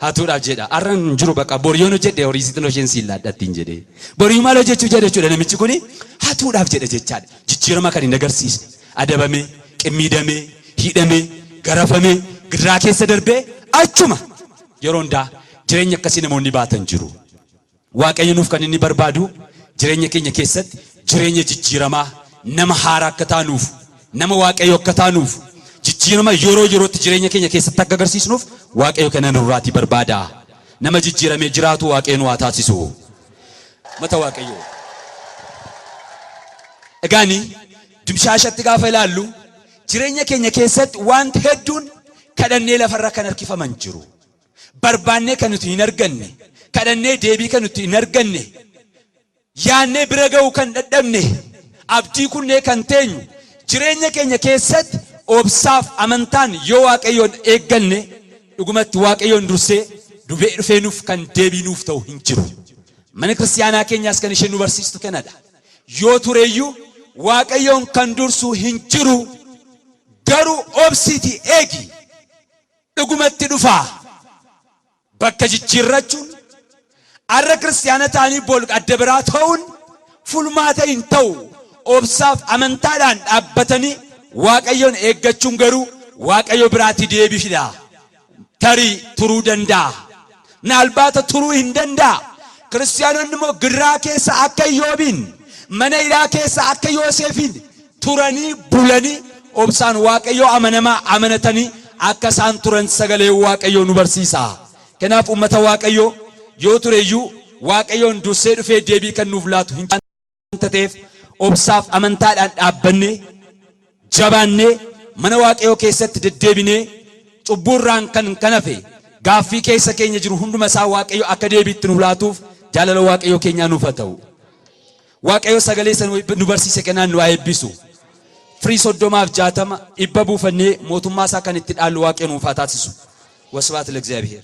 Hatuudhaaf jedha. Har'aan jiru bakka bor yoo hojjedhe horii xixinnoo isheen siin laadhattiin jedhee. Bor yoo maal hojjechuuf jedha jechuudha namichi kuni hatuudhaaf jedha jechaadha. Jijjiirama kan hin agarsiisne adabamee qimmiidamee hidhamee garafamee gidiraa keessa darbee achuma yeroo hundaa jireenya akkasii namoonni baatan jiru. Waaqayyo nuuf kan inni barbaadu jireenya keenya keessatti jireenya jijjiiramaa nama haaraa akka taanuuf nama waaqayyo akka taanuuf jijjiirama yeroo yerootti jireenya keenya keessatti akka agarsiisnuuf waaqayyo kana nurraatii barbaada. Nama jijjiiramee jiraatu waaqayyo nu haa taasisu. Mata waaqayyo. Egaani dimshaashatti gaafa ilaallu jireenya keenya keessatti wanti hedduun kadhannee lafarra kan harkifaman jiru. Barbaannee kan nuti hin arganne, kadhannee deebii kan nuti hin arganne, yaannee bira ga'uu kan dadhabne, abdii kunnee kan teenyu jireenya keenya keessatti obsaaf amantaan yoo waaqayyoon eegganne dhugumatti waaqayyoon dursee dhufee nuuf kan deebii nuuf ta'u hin jiru. Mana kiristaanaa keenyaas kan isheen nu barsiistu kanadha. Yoo tureeyyuu waaqayyoon kan dursu hin jiru garuu obsiti eegi dhugumatti dhufaa. Bakka jijjiirrachuun arra kiristaana ta'anii bol adda biraa ta'uun fulmaata hin ta'u. Obsaaf amantaadhaan dhaabbatanii waaqayyoon eeggachuun garuu waaqayyo biraatti deebii fida. Tarii turuu danda'a. Naalbaata turuu hin danda'a. Kiristaanonni immoo gidiraa keessa akka Iyyoobiin mana hidhaa keessa akka Yoosefiin turanii bulanii obsaan waaqayyo amanamaa amanatanii akka isaan turan sagalee waaqayyo nu barsiisa. Kanaaf ummata waaqayyo yoo tureeyyuu waaqayyoon dursee dhufee deebii kan nuuf laatu hin ta'eef obsaaf amantaadhaan dhaabbannee jabaannee mana waaqayyo keessatti deddeebinee cubburraan kan hafe gaaffii keessa keenya jiru hunduma isaa waaqayyo akka deebiitti nuuf laatuuf jaalala waaqayyo keenyaa nuuf haa ta'u. Waaqayyo sagalee san nu barsiise kanaan nu haa eebbisu. Firii 30 dhibba buufannee mootummaa isaa kan itti dhaallu waaqayyo nuuf haa taasisu. Wasbaat ለእግዚአብሔር